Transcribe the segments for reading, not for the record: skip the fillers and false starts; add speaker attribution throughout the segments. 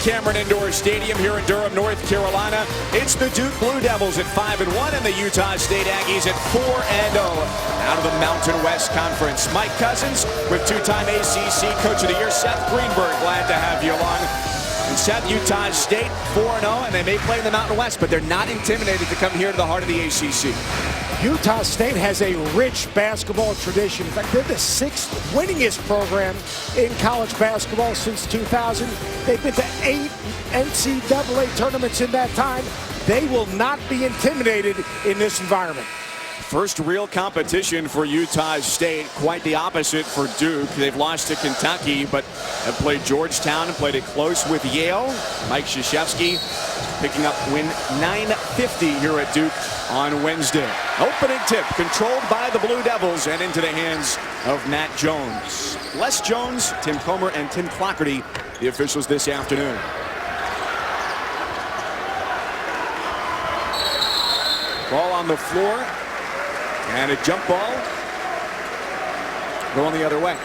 Speaker 1: Cameron Indoor Stadium here in Durham, North Carolina. It's the Duke Blue Devils at 5-1 and the Utah State Aggies at 4-0 out of the Mountain West Conference. Mike Cousins with two-time ACC Coach of the Year, Seth Greenberg. Glad to have you along. And Seth, Utah State 4-0, and they may play in the Mountain West, but they're not intimidated to come here to the heart of the ACC.
Speaker 2: Utah State has a rich basketball tradition. In fact, they're the 6th winningest program in college basketball since 2000. They've been to 8 NCAA tournaments in that time. They will not be intimidated in this environment.
Speaker 1: First real competition for Utah State. Quite the opposite for Duke. They've lost to Kentucky, but have played Georgetown and played it close with Yale. Mike Krzyzewski picking up win 950 here at Duke on Wednesday. Opening tip controlled by the Blue Devils and into the hands of Matt Jones. Les Jones, Tim Comer, and Tim Clockerty, the officials this afternoon. Ball on the floor. And a jump ball going the other way.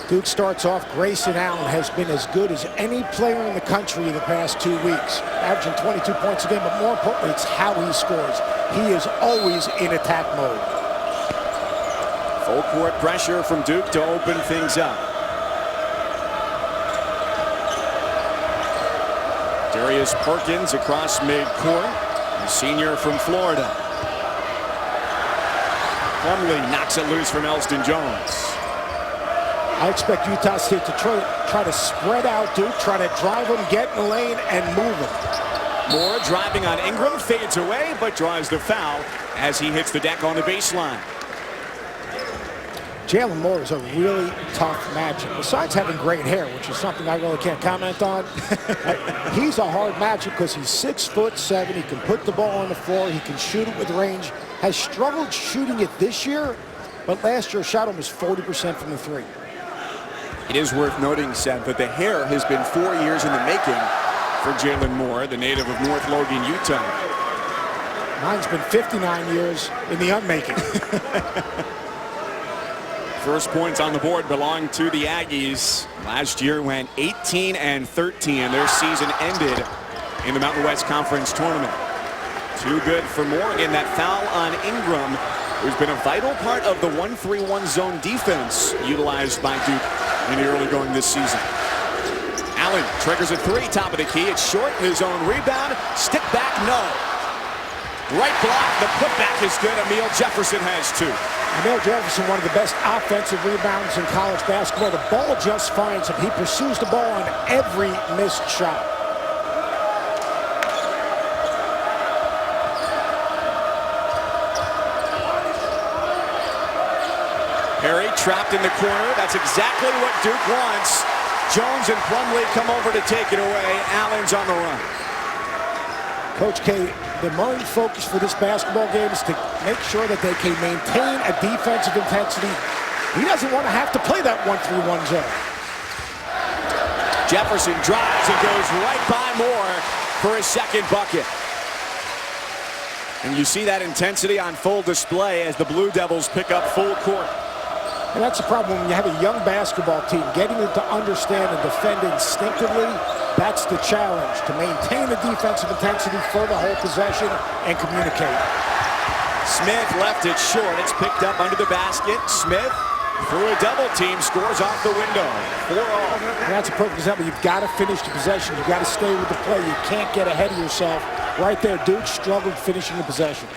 Speaker 2: Duke starts off. Grayson Allen has been as good as any player in the country in the past 2 weeks, averaging 22 points a game, but more importantly, it's how he scores. He is always in attack mode.
Speaker 1: Full court pressure from Duke to open things up. Darius Perkins across midcourt, the senior from Florida. Plumlee knocks it loose from Elston Jones.
Speaker 2: I expect Utah State to try to spread out Duke, try to drive them, get in the lane, and move them.
Speaker 1: Moore driving on Ingram, fades away, but draws the foul as he hits the deck on the baseline.
Speaker 2: Jalen Moore is a really tough matchup. Besides having great hair, which is something I really can't comment on, he's a hard matchup because he's 6'7". He can put the ball on the floor. He can shoot it with range. Has struggled shooting it this year, but last year shot almost 40% from the three.
Speaker 1: It is worth noting, Seth, that the hair has been 4 years in the making for Jalen Moore, the native of North Logan, Utah.
Speaker 2: Mine's been 59 years in the unmaking.
Speaker 1: First points on the board belong to the Aggies. Last year went 18-13. Their season ended in the Mountain West Conference tournament. Too good for Moore. Again, that foul on Ingram, who's been a vital part of the 1-3-1 zone defense utilized by Duke in the early going this season. Allen triggers a three, top of the key. It's short, his own rebound. Stick back, no. Right block, the putback is good. Emil Jefferson has two.
Speaker 2: Emil Jefferson, one of the best offensive rebounds in college basketball. The ball just finds him. He pursues the ball on every missed shot.
Speaker 1: Perry trapped in the corner. That's exactly what Duke wants. Jones and Plumlee come over to take it away. Allen's on the run.
Speaker 2: Coach K, the main focus for this basketball game is to make sure that they can maintain a defensive intensity. He doesn't want to have to play that 1-3-1 zone.
Speaker 1: Jefferson drives and goes right by Moore for his second bucket. And you see that intensity on full display as the Blue Devils pick up full court.
Speaker 2: And that's the problem when you have a young basketball team. Getting them to understand and defend instinctively, that's the challenge, to maintain the defensive intensity for the whole possession and communicate.
Speaker 1: Smith left it short. It's picked up under the basket. Smith, through a double team, scores off the window. 4-all.
Speaker 2: And that's a perfect example. You've got to finish the possession. You've got to stay with the play. You can't get ahead of yourself. Right there, Duke struggled finishing the possession.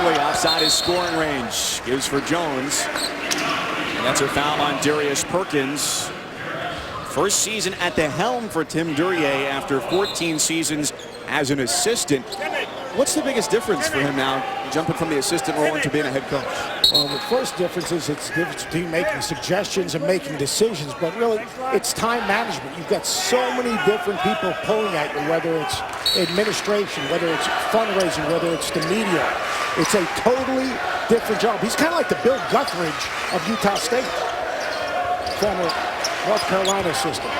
Speaker 1: Outside his scoring range, gives for Jones, and that's a foul on Darius Perkins. First season at the helm for Tim Duryea after 14 seasons as an assistant. What's the biggest difference for him now, jumping from the assistant role into being a head coach?
Speaker 2: Well, the first difference is it's the difference between making suggestions and making decisions, but really it's time management. You've got so many different people pulling at you, whether it's administration, whether it's fundraising, whether it's the media. It's a totally different job. He's kind of like the Bill Guthridge of Utah State, former North Carolina assistant.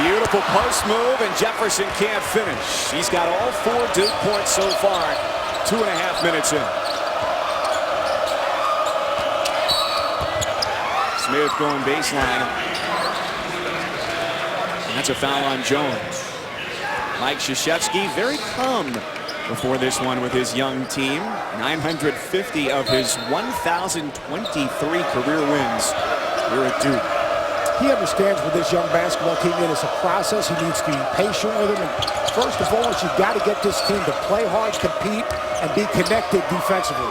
Speaker 1: Beautiful post move, and Jefferson can't finish. He's got all 4 Duke points so far. 2.5 minutes in. Smith going baseline. And that's a foul on Jones. Mike Krzyzewski very calm before this one with his young team. 950 of his 1,023 career wins here at Duke.
Speaker 2: He understands with this young basketball team it is a process. He needs to be patient with them. And first and foremost, you've got to get this team to play hard, compete, and be connected defensively.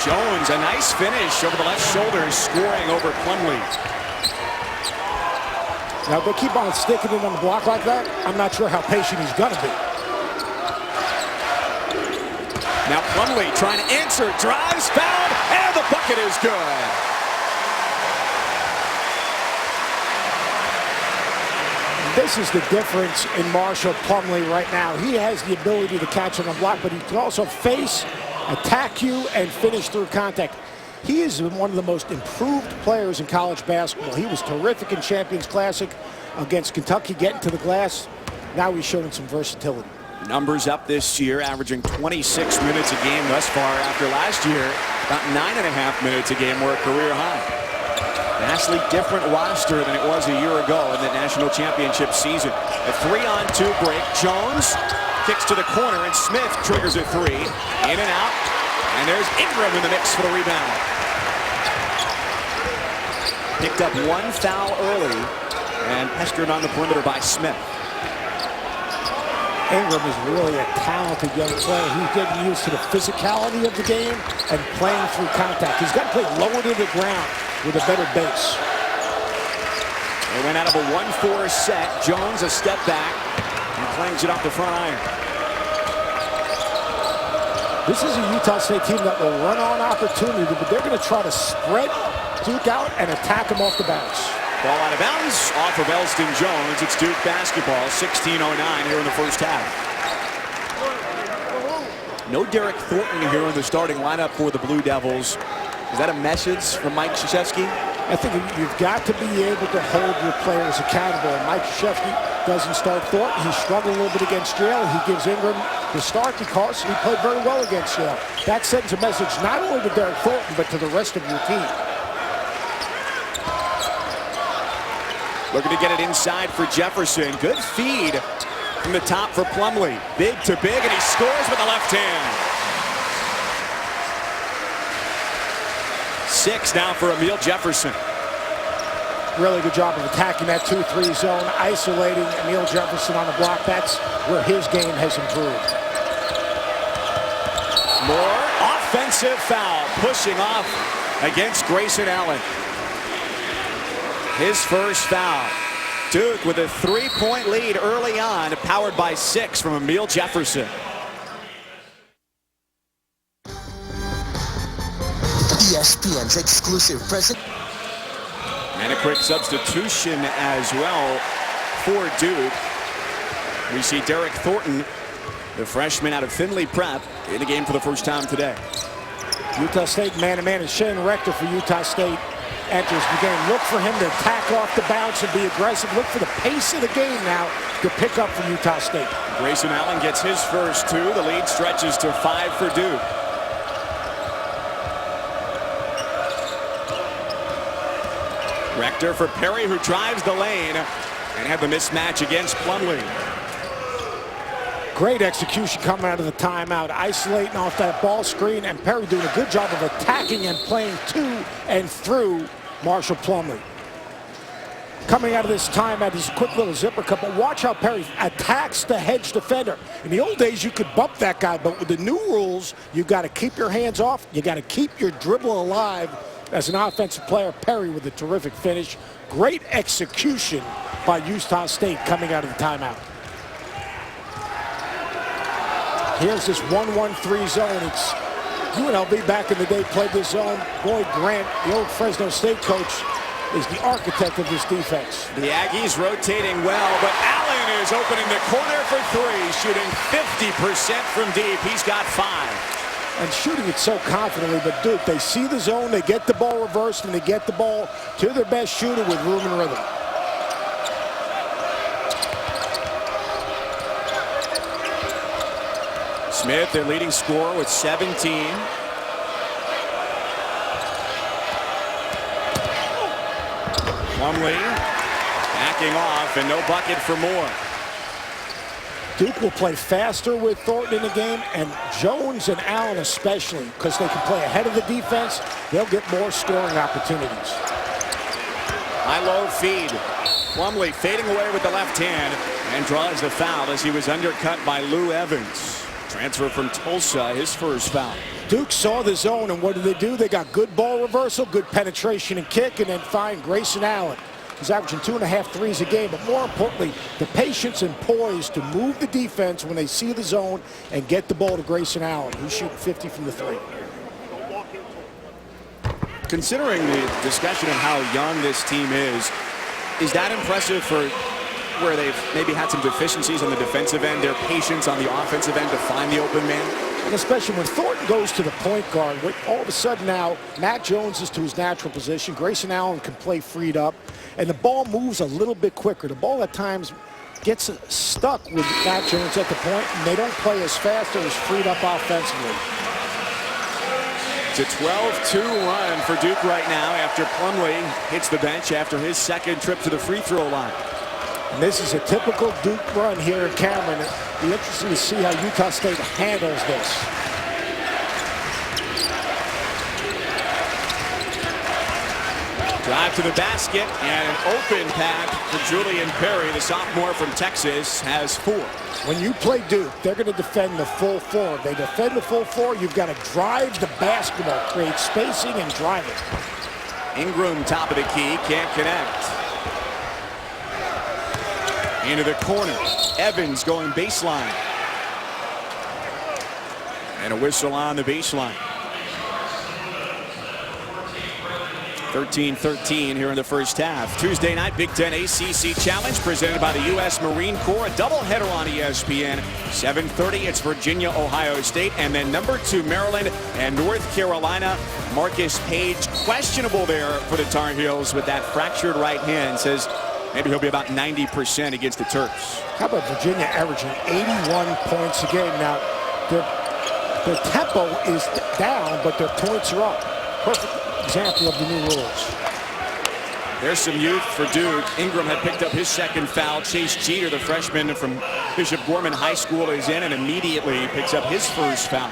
Speaker 1: Jones, a nice finish over the left shoulder, scoring over Plumlee.
Speaker 2: Now, if they keep on sticking it on the block like that, I'm not sure how patient he's going to be.
Speaker 1: Now Plumlee trying to answer, drives, fouled, and the bucket is good.
Speaker 2: This is the difference in Marshall Plumlee right now. He has the ability to catch on the block, but he can also face, attack you, and finish through contact. He is one of the most improved players in college basketball. He was terrific in Champions Classic against Kentucky, getting to the glass. Now he's showing some versatility.
Speaker 1: Numbers up this year, averaging 26 minutes a game thus far after last year. About 9.5 minutes a game were a career high. Vastly different roster than it was a year ago in the national championship season. A 3-on-2 break. Jones kicks to the corner, and Smith triggers a 3. In and out. And there's Ingram in the mix for the rebound. Picked up 1 foul early and pestered on the perimeter by Smith.
Speaker 2: Ingram is really a talented young player. He's getting used to the physicality of the game and playing through contact. He's got to play lower to the ground with a better base.
Speaker 1: They went out of a 1-4 set. Jones a step back and clangs it off the front iron.
Speaker 2: This is a Utah State team that will run on opportunity, but they're going to try to spread Duke out and attack them off the bounce.
Speaker 1: Ball out of bounds off of Elston Jones. It's Duke basketball. 16:09 here in the first half. No Derek Thornton here in the starting lineup for the Blue Devils. Is that a message from Mike Krzyzewski?
Speaker 2: I think you've got to be able to hold your players accountable. And Mike Krzyzewski doesn't start Thornton. He struggled a little bit against Yale. He gives Ingram the start because he played very well against Yale. That sends a message not only to Derek Thornton, but to the rest of your team.
Speaker 1: Looking to get it inside for Jefferson. Good feed from the top for Plumlee. Big to big, and he scores with the left hand. 6 now for Emil Jefferson.
Speaker 2: Really good job of attacking that 2-3 zone, isolating Emil Jefferson on the block. That's where his game has improved.
Speaker 1: More offensive foul, pushing off against Grayson Allen. His first foul. Duke with a 3-point lead early on, powered by 6 from Emil Jefferson.
Speaker 3: ESPN's exclusive present.
Speaker 1: And a quick substitution as well for Duke. We see Derek Thornton, the freshman out of Findlay Prep, in the game for the first time today.
Speaker 2: Utah State man-to-man, and Shane Rector for Utah State enters the game. Look for him to attack off the bounce and be aggressive. Look for the pace of the game now to pick up for Utah State.
Speaker 1: Grayson Allen gets his first 2. The lead stretches to 5 for Duke. Rector for Perry, who drives the lane and had the mismatch against Plumlee.
Speaker 2: Great execution coming out of the timeout, isolating off that ball screen, and Perry doing a good job of attacking and playing to and through Marshall Plumlee. Coming out of this timeout, this quick little zipper cut, but watch how Perry attacks the hedge defender. In the old days, you could bump that guy, but with the new rules, you've got to keep your hands off, you got to keep your dribble alive. As an offensive player, Perry with a terrific finish. Great execution by Utah State coming out of the timeout. Here's this 1-1-3 zone. It's UNLV back in the day played this zone. Boyd Grant, the old Fresno State coach, is the architect of this defense.
Speaker 1: The Aggies rotating well, but Allen is opening the corner for 3, shooting 50% from deep. He's got 5.
Speaker 2: And shooting it so confidently, but Duke, they see the zone, they get the ball reversed, and they get the ball to their best shooter with room and rhythm.
Speaker 1: Smith, their leading scorer, with 17. Plumlee backing off, and no bucket for Moore.
Speaker 2: Duke will play faster with Thornton in the game, and Jones and Allen especially, because they can play ahead of the defense. They'll get more scoring opportunities.
Speaker 1: High-low feed. Plumlee fading away with the left hand and draws the foul as he was undercut by Lou Evans. Transfer from Tulsa, his first foul.
Speaker 2: Duke saw the zone, and what did? They got good ball reversal, good penetration and kick, and then find Grayson Allen. He's averaging 2.5 threes a game, but more importantly, the patience and poise to move the defense when they see the zone and get the ball to Grayson Allen, who's shooting 50 from the three.
Speaker 1: Considering the discussion of how young this team is that impressive for where they've maybe had some deficiencies on the defensive end, their patience on the offensive end to find the open man?
Speaker 2: And especially when Thornton goes to the point guard, all of a sudden now Matt Jones is to his natural position. Grayson Allen can play freed up, and the ball moves a little bit quicker. The ball at times gets stuck with Matt Jones at the point, and they don't play as fast or as freed up offensively.
Speaker 1: It's a 12-2 run for Duke right now after Plumlee hits the bench after his second trip to the free throw line.
Speaker 2: And this is a typical Duke run here in Cameron. It'll be interesting to see how Utah State handles this.
Speaker 1: Drive to the basket, and an open path for Julian Perry, the sophomore from Texas, has 4.
Speaker 2: When you play Duke, they're going to defend the full 4. They defend the full 4. You've got to drive the basketball, create spacing, and drive it.
Speaker 1: Ingram, top of the key, can't connect. Into the corner. Evans going baseline. And a whistle on the baseline. 13-13 here in the first half. Tuesday night Big Ten ACC Challenge presented by the U.S. Marine Corps. A doubleheader on ESPN. 7:30, it's Virginia, Ohio State. And then number 2, Maryland and North Carolina. Marcus Page questionable there for the Tar Heels with that fractured right hand. Says maybe he'll be about 90% against the Terps.
Speaker 2: How about Virginia averaging 81 points a game? Now, their tempo is down, but their points are up. Perfect example of the new rules.
Speaker 1: There's some youth for Duke. Ingram had picked up his second foul. Chase Jeter, the freshman from Bishop Gorman High School, is in and immediately picks up his first foul.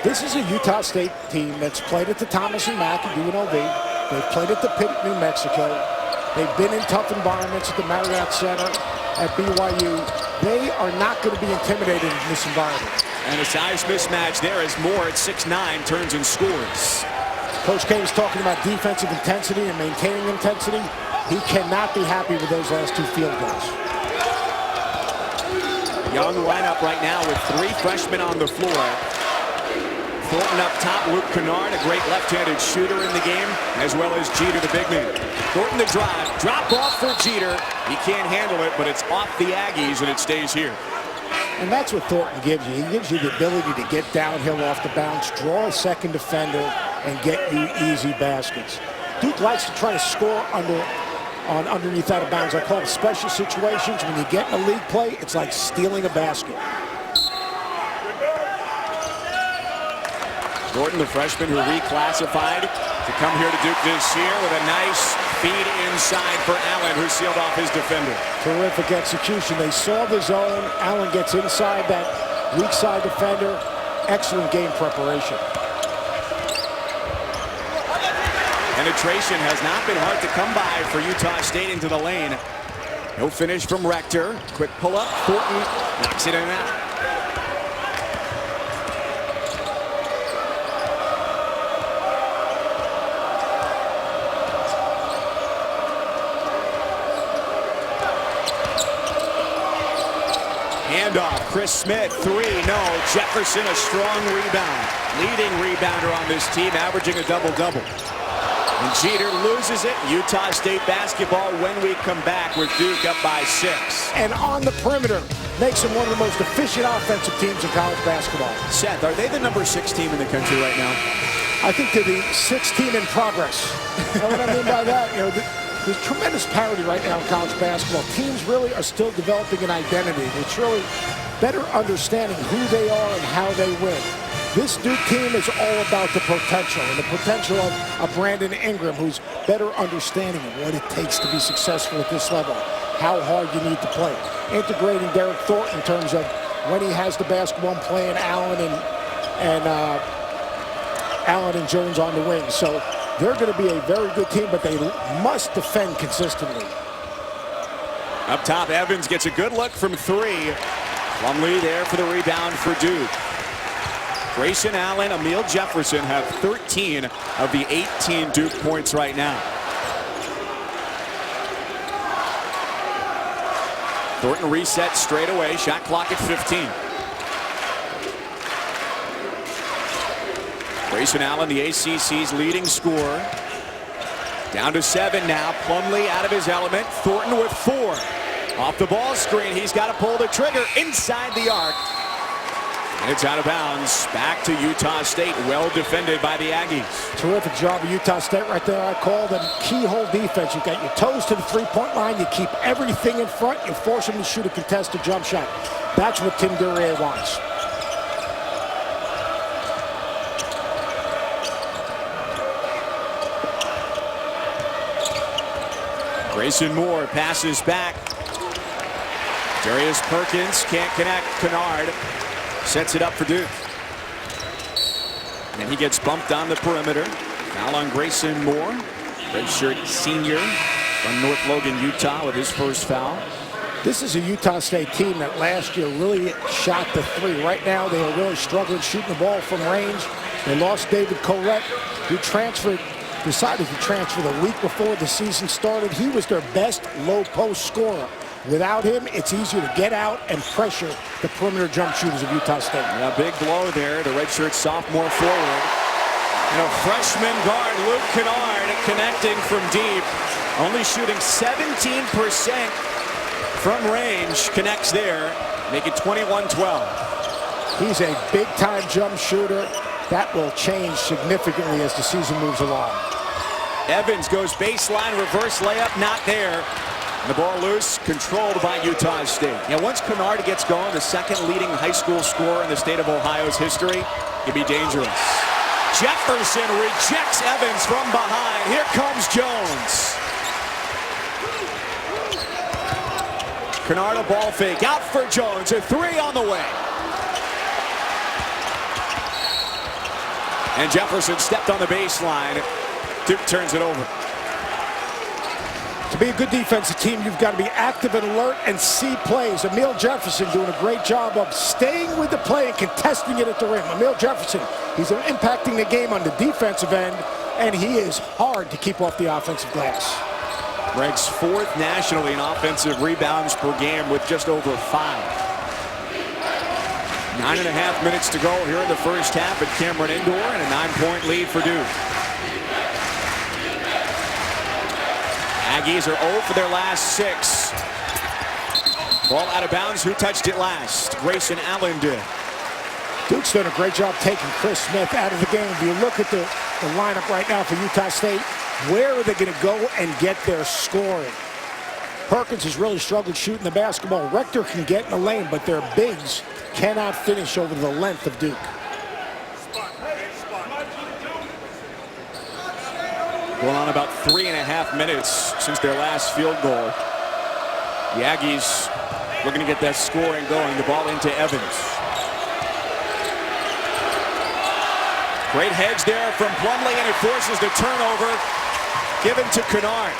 Speaker 2: This is a Utah State team that's played at the Thomas and Mack at UNLV. They've played at the Pitt at New Mexico. They've been in tough environments at the Marriott Center at BYU. They are not going to be intimidated in this environment.
Speaker 1: And a size mismatch there as Moore at 6'9" turns and scores.
Speaker 2: Coach K is talking about defensive intensity and maintaining intensity. He cannot be happy with those last 2 field goals.
Speaker 1: Young lineup right now with 3 freshmen on the floor. Thornton up top, Luke Kennard, a great left-handed shooter in the game, as well as Jeter, the big man. Thornton the drive, drop off for Jeter. He can't handle it, but it's off the Aggies, and it stays here.
Speaker 2: And that's what Thornton gives you. He gives you the ability to get downhill off the bounce, draw a second defender, and get you easy baskets. Duke likes to try to score underneath out of bounds. I call it special situations. When you get in a league play, it's like stealing a basket.
Speaker 1: Thornton, the freshman who reclassified to come here to Duke this year with a nice feed inside for Allen, who sealed off his defender.
Speaker 2: Terrific execution. They saw the zone. Allen gets inside that weak side defender. Excellent game preparation.
Speaker 1: Penetration has not been hard to come by for Utah State into the lane. No finish from Rector. Quick pull-up. Thornton knocks it in and out. Handoff, Chris Smith, 3, no. Jefferson, a strong rebound. Leading rebounder on this team, averaging a double-double. And Jeter loses it. Utah State basketball when we come back with Duke up by 6.
Speaker 2: And on the perimeter, makes them one of the most efficient offensive teams in college basketball.
Speaker 1: Seth, are they the number 6 team in the country right now?
Speaker 2: I think they're the 6th team in progress. You know what I mean by that? You know, there's tremendous parity right now in college basketball. Teams really are still developing an identity. It's really better understanding who they are and how they win. This Duke team is all about the potential, and the potential of Brandon Ingram, who's better understanding what it takes to be successful at this level, how hard you need to play. Integrating Derek Thornton in terms of when he has the basketball and playing Allen and Jones on the wing. So they're going to be a very good team, but they must defend consistently.
Speaker 1: Up top, Evans gets a good look from three. Plumlee there for the rebound for Duke. Grayson Allen, Emil Jefferson have 13 of the 18 Duke points right now. Thornton resets straight away. Shot clock at 15. Grayson Allen, the ACC's leading scorer. Down to 7 now. Plumlee out of his element. Thornton with 4. Off the ball screen. He's got to pull the trigger inside the arc. And it's out of bounds. Back to Utah State. Well defended by the Aggies.
Speaker 2: Terrific job of Utah State right there. I call them keyhole defense. You got your toes to the three-point line. You keep everything in front. You force them to shoot a contested jump shot. That's what Tim Duryea wants.
Speaker 1: Grayson Moore passes back. Darius Perkins can't connect. Kennard sets it up for Duke. And he gets bumped on the perimeter. Foul on Grayson Moore, redshirt senior from North Logan, Utah, with his first foul.
Speaker 2: This is a Utah State team that last year really shot the three. Right now, they are really struggling shooting the ball from range. They lost David Collette, who decided to transfer the week before the season started. He was their best low post scorer. Without him, it's easier to get out and pressure the perimeter jump shooters of Utah State.
Speaker 1: A big blow there. The redshirt sophomore forward. And a freshman guard, Luke Kennard, connecting from deep. Only shooting 17% from range. Connects there. Make it 21-12.
Speaker 2: He's a big-time jump shooter. That will change significantly as the season moves along.
Speaker 1: Evans goes baseline, reverse layup, not there. And the ball loose, controlled by Utah State. Now, once Kennard gets going, the second leading high school scorer in the state of Ohio's history, can be dangerous. Jefferson rejects Evans from behind. Here comes Jones. Kennard a ball fake, out for Jones. A 3 on the way. And Jefferson stepped on the baseline. Duke turns it over.
Speaker 2: To be a good defensive team, you've got to be active and alert and see plays. Emil Jefferson doing a great job of staying with the play and contesting it at the rim. Emil Jefferson, he's impacting the game on the defensive end, and he is hard to keep off the offensive glass.
Speaker 1: Ranks 4th nationally in offensive rebounds per game with just over 5. 9.5 minutes to go here in the first half at Cameron Indoor, and a 9-point lead for Duke. Aggies are 0 for their last 6. Ball out of bounds. Who touched it last? Grayson Allen did.
Speaker 2: Duke's done a great job taking Chris Smith out of the game. If you look at the lineup right now for Utah State, where are they going to go and get their scoring? Perkins has really struggled shooting the basketball. Rector can get in the lane, but their bigs cannot finish over the length of Duke.
Speaker 1: Going on about 3.5 minutes since their last field goal. The Aggies looking to get that scoring going. The ball into Evans. Great hedge there from Plumlee, and it forces the turnover. Given to Kennard.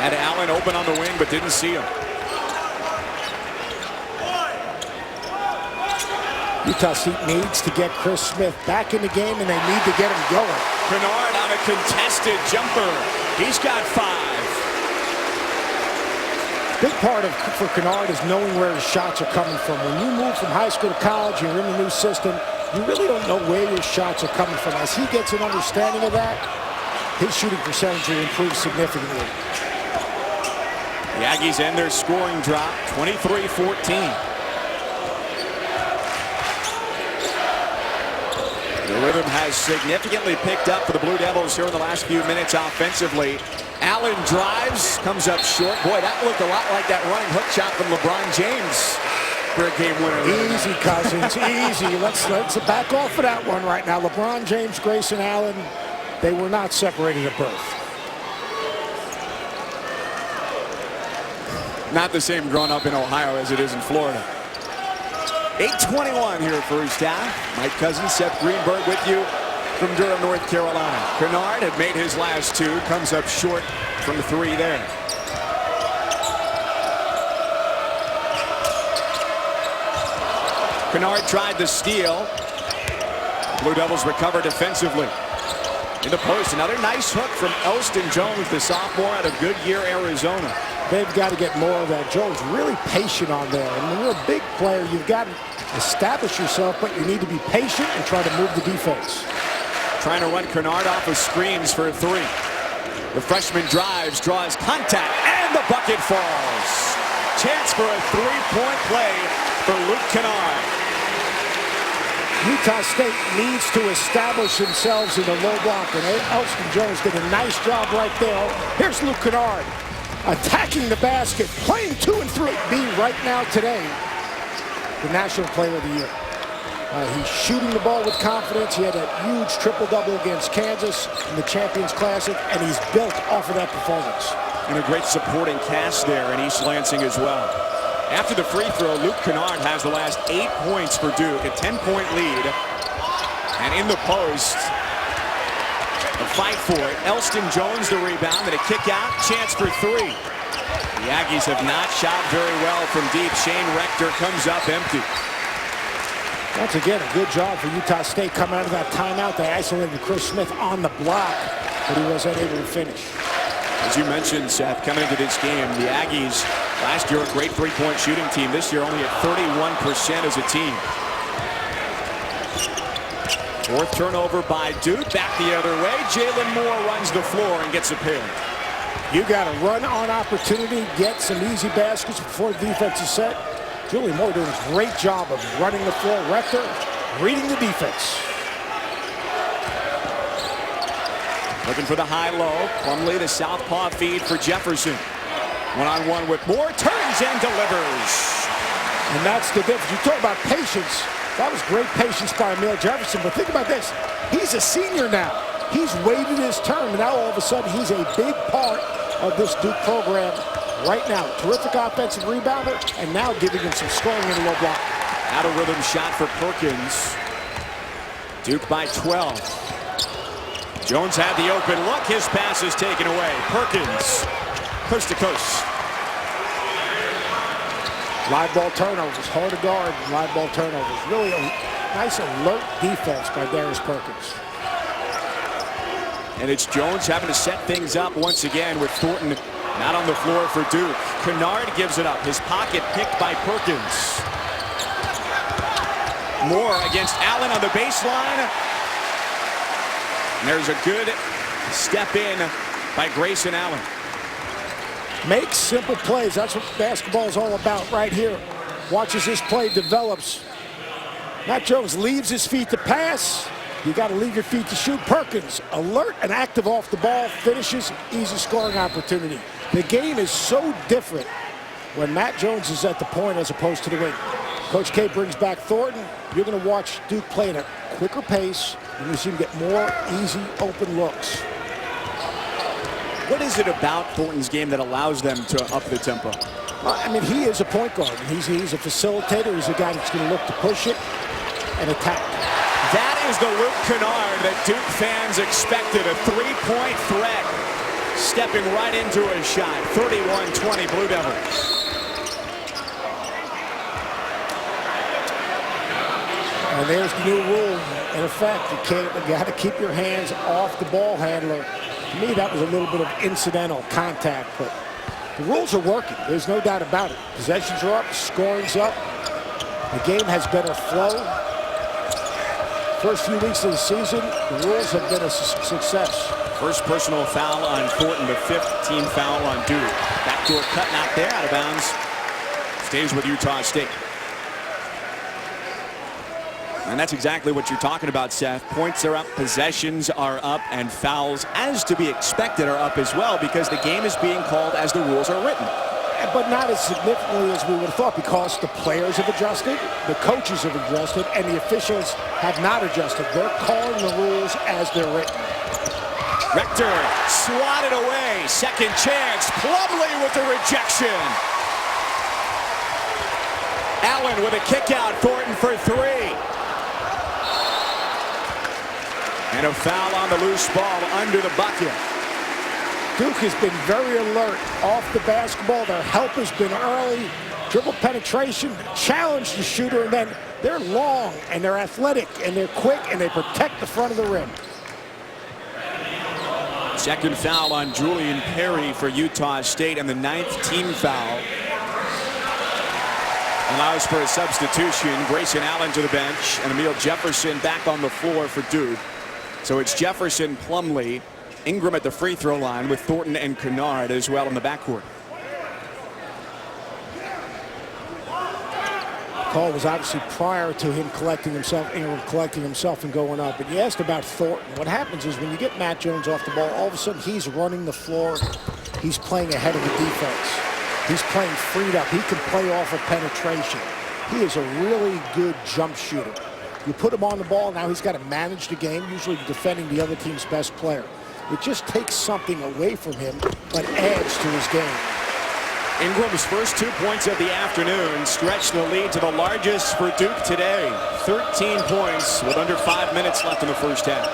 Speaker 1: Had Allen open on the wing, but didn't see him.
Speaker 2: Utah State needs to get Chris Smith back in the game, and they need to get him going.
Speaker 1: Kennard on a contested jumper. He's got 5.
Speaker 2: Big part for Kennard is knowing where his shots are coming from. When you move from high school to college, you're in a new system, you really don't know where your shots are coming from. As he gets an understanding of that, his shooting percentage will improve significantly.
Speaker 1: The Aggies end their scoring drop, 23-14. The rhythm has significantly picked up for the Blue Devils here in the last few minutes offensively. Allen drives, comes up short. Boy, that looked a lot like that running hook shot from LeBron James for a game winner.
Speaker 2: Easy, Cousins, easy. Let's back off of that one right now. LeBron James, Grayson Allen, they were not separated at birth.
Speaker 1: Not the same growing up in Ohio as it is in Florida. 8:21 here first half. Mike Cousins, Seth Greenberg with you from Durham, North Carolina. Kennard had made his last two. Comes up short from 3 there. Kennard tried the steal. Blue Devils recover defensively. In the post, another nice hook from Elston Jones, the sophomore out of Goodyear, Arizona.
Speaker 2: They've got to get more of that. Jones really patient on there. And when you're a big player, you've got to establish yourself, but you need to be patient and try to move the defense.
Speaker 1: Trying to run Kennard off of screens for 3. The freshman drives, draws contact, and the bucket falls. Chance for a 3-point play for Luke Kennard.
Speaker 2: Utah State needs to establish themselves in the low block, and Elston Jones did a nice job right there. Here's Luke Kennard attacking the basket, playing 2 and 3. Being right now today the National Player of the Year. He's shooting the ball with confidence. He had a huge triple-double against Kansas in the Champions Classic, and he's built off of that performance.
Speaker 1: And a great supporting cast there in East Lansing as well. After the free throw, Luke Kennard has the last 8 points for Duke, a 10-point lead. And in the post, a fight for it. Elston Jones the rebound, and a kick out, chance for 3. The Aggies have not shot very well from deep. Shane Rector comes up empty.
Speaker 2: Once again, a good job for Utah State coming out of that timeout. They isolated Chris Smith on the block, but he was unable to finish.
Speaker 1: As you mentioned, Seth, coming into this game, the Aggies last year a great 3-point shooting team. This year only at 31% as a team. 4th turnover by Duke. Back the other way. Jalen Moore runs the floor and gets a pair.
Speaker 2: You got to run on opportunity, get some easy baskets before the defense is set. Julian Moore doing a great job of running the floor. Rector reading the defense.
Speaker 1: Looking for the high-low. Plumlee, the southpaw feed for Jefferson. One-on-one with Moore. Turns and delivers.
Speaker 2: And that's the difference. You talk about patience. That was great patience by Emil Jefferson. But think about this. He's a senior now. He's waited his turn. And now all of a sudden he's a big part of this Duke program right now. Terrific offensive rebounder. And now giving him some scoring in the low block.
Speaker 1: Out of rhythm shot for Perkins. Duke by 12. Jones had the open look. His pass is taken away. Perkins, coast to coast.
Speaker 2: Live ball turnovers, hard to guard. Live ball turnovers. Really a nice alert defense by Darius Perkins.
Speaker 1: And it's Jones having to set things up once again with Thornton not on the floor for Duke. Kennard gives it up. His pocket picked by Perkins. Moore against Allen on the baseline. And there's a good step in by Grayson Allen.
Speaker 2: Make simple plays. That's what basketball is all about right here. Watch as this play develops. Matt Jones leaves his feet to pass. You got to leave your feet to shoot. Perkins, alert and active off the ball, finishes, easy scoring opportunity. The game is so different when Matt Jones is at the point as opposed to the wing. Coach K brings back Thornton. You're going to watch Duke play at a quicker pace, and you see him get more easy, open looks.
Speaker 1: What is it about Thornton's game that allows them to up the tempo?
Speaker 2: Well, I mean, he is a point guard. He's a facilitator. He's a guy that's going to look to push it and attack.
Speaker 1: That is the Luke Kennard that Duke fans expected. A 3-point threat. Stepping right into a shot. 31-20 Blue Devils.
Speaker 2: And there's the new rule in effect. You got to keep your hands off the ball handler. To me, that was a little bit of incidental contact, but the rules are working. There's no doubt about it. Possessions are up, scoring's up. The game has better flow. First few weeks of the season, the rules have been a success.
Speaker 1: First personal foul on Thornton, the 5th team foul on Duke. Backdoor cut not there, out of bounds. Stays with Utah State. And that's exactly what you're talking about, Seth. Points are up, possessions are up, and fouls, as to be expected, are up as well because the game is being called as the rules are written.
Speaker 2: but not as significantly as we would have thought, because the players have adjusted, the coaches have adjusted, and the officials have not adjusted. They're calling the rules as they're written.
Speaker 1: Rector swatted away. Second chance. Plumlee with the rejection. Allen with a kick out. Thornton for three. And a foul on the loose ball under the bucket.
Speaker 2: Duke has been very alert off the basketball. Their help has been early. Dribble penetration, challenge the shooter, and then they're long and they're athletic and they're quick and they protect the front of the rim.
Speaker 1: Second foul on Julian Perry for Utah State, and the 9th team foul. Allows for a substitution. Grayson Allen to the bench and Emil Jefferson back on the floor for Duke. So it's Jefferson, Plumlee, Ingram at the free throw line with Thornton and Kennard as well in the backcourt.
Speaker 2: Call was obviously prior to him collecting himself, Ingram collecting himself and going up. And you asked about Thornton. What happens is when you get Matt Jones off the ball, all of a sudden he's running the floor. He's playing ahead of the defense. He's playing freed up. He can play off of penetration. He is a really good jump shooter. You put him on the ball, now he's got to manage the game, usually defending the other team's best player. It just takes something away from him, but adds to his game.
Speaker 1: Ingram's first 2 points of the afternoon stretched the lead to the largest for Duke today. 13 points with under 5 minutes left in the first half.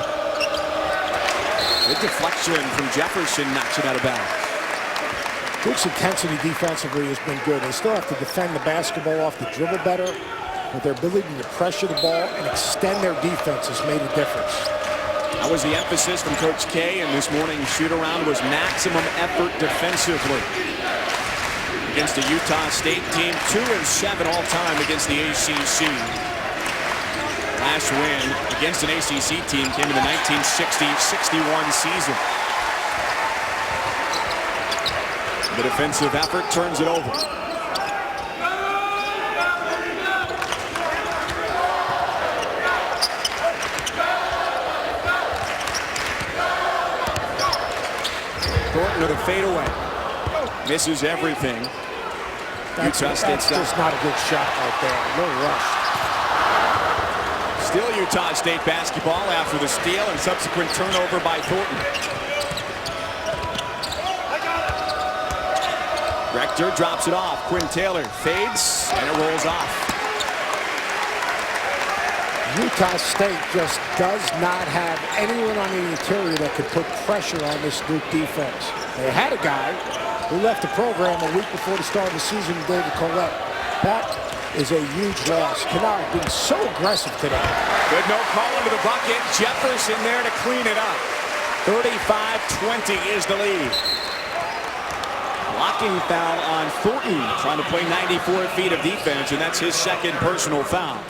Speaker 1: Good deflection from Jefferson, knocks it out of bounds.
Speaker 2: Duke's intensity defensively has been good. They still have to defend the basketball off the dribble better, but their ability to pressure the ball and extend their defense has made a difference.
Speaker 1: That was the emphasis from Coach K, and this morning's shoot-around was maximum effort defensively. Against the Utah State team, 2-7 all-time against the ACC. Last win against an ACC team came in the 1960-61 season. The defensive effort turns it over. Thornton with a fadeaway. Misses everything.
Speaker 2: That's just not a good shot right there. No rush.
Speaker 1: Still Utah State basketball after the steal and subsequent turnover by Thornton. Rector drops it off. Quinn Taylor fades and it rolls off.
Speaker 2: Utah State just does not have anyone on the interior that could put pressure on this Duke defense. They had a guy who left the program a week before the start of the season, David Collette. That is a huge loss. Kennard being so aggressive today.
Speaker 1: Good no call into the bucket. Jefferson there to clean it up. 35-20 is the lead. Blocking foul on Thornton, trying to play 94 feet of defense, and that's his second personal foul.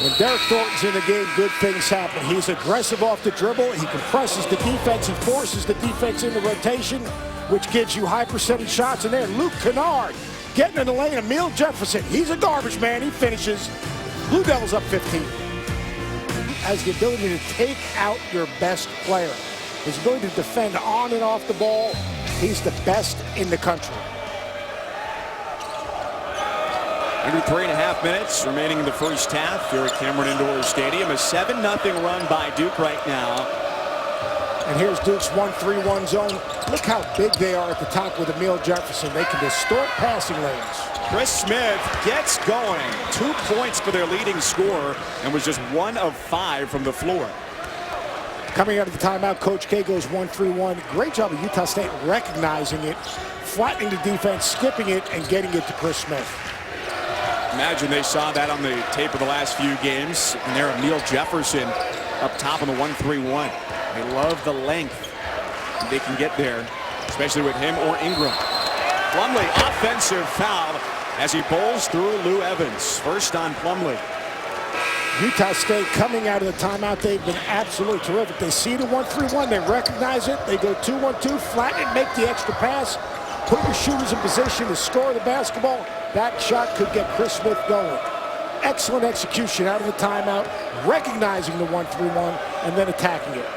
Speaker 2: When Derek Thornton's in the game, good things happen. He's aggressive off the dribble. He compresses the defense. He forces the defense into rotation, which gives you high percentage shots. And there, Luke Kennard getting in the lane. Emil Jefferson, he's a garbage man. He finishes. Blue Devils up 15. Has the ability to take out your best player. His ability to defend on and off the ball. He's the best in the country.
Speaker 1: Under 3.5 minutes remaining in the first half here at Cameron Indoor Stadium. A 7-0 run by Duke right now.
Speaker 2: And here's Duke's 1-3-1 zone. Look how big they are at the top with Emil Jefferson. They can distort passing lanes.
Speaker 1: Chris Smith gets going. 2 points for their leading scorer and was just 1 of 5 from the floor.
Speaker 2: Coming out of the timeout, Coach K goes 1-3-1. Great job of Utah State recognizing it, flattening the defense, skipping it, and getting it to Chris Smith.
Speaker 1: Imagine they saw that on the tape of the last few games. And there, Emil Jefferson up top on the 1-3-1. They love the length they can get there, especially with him or Ingram. Plumlee, offensive foul as he bowls through Lou Evans. First on Plumlee.
Speaker 2: Utah State coming out of the timeout, they've been absolutely terrific. They see the 1-3-1, they recognize it, they go 2-1-2, flatten it, make the extra pass, put your shooters in position to score the basketball. That shot could get Chris Smith going. Excellent execution out of the timeout, recognizing the 1-3-1, and then attacking it.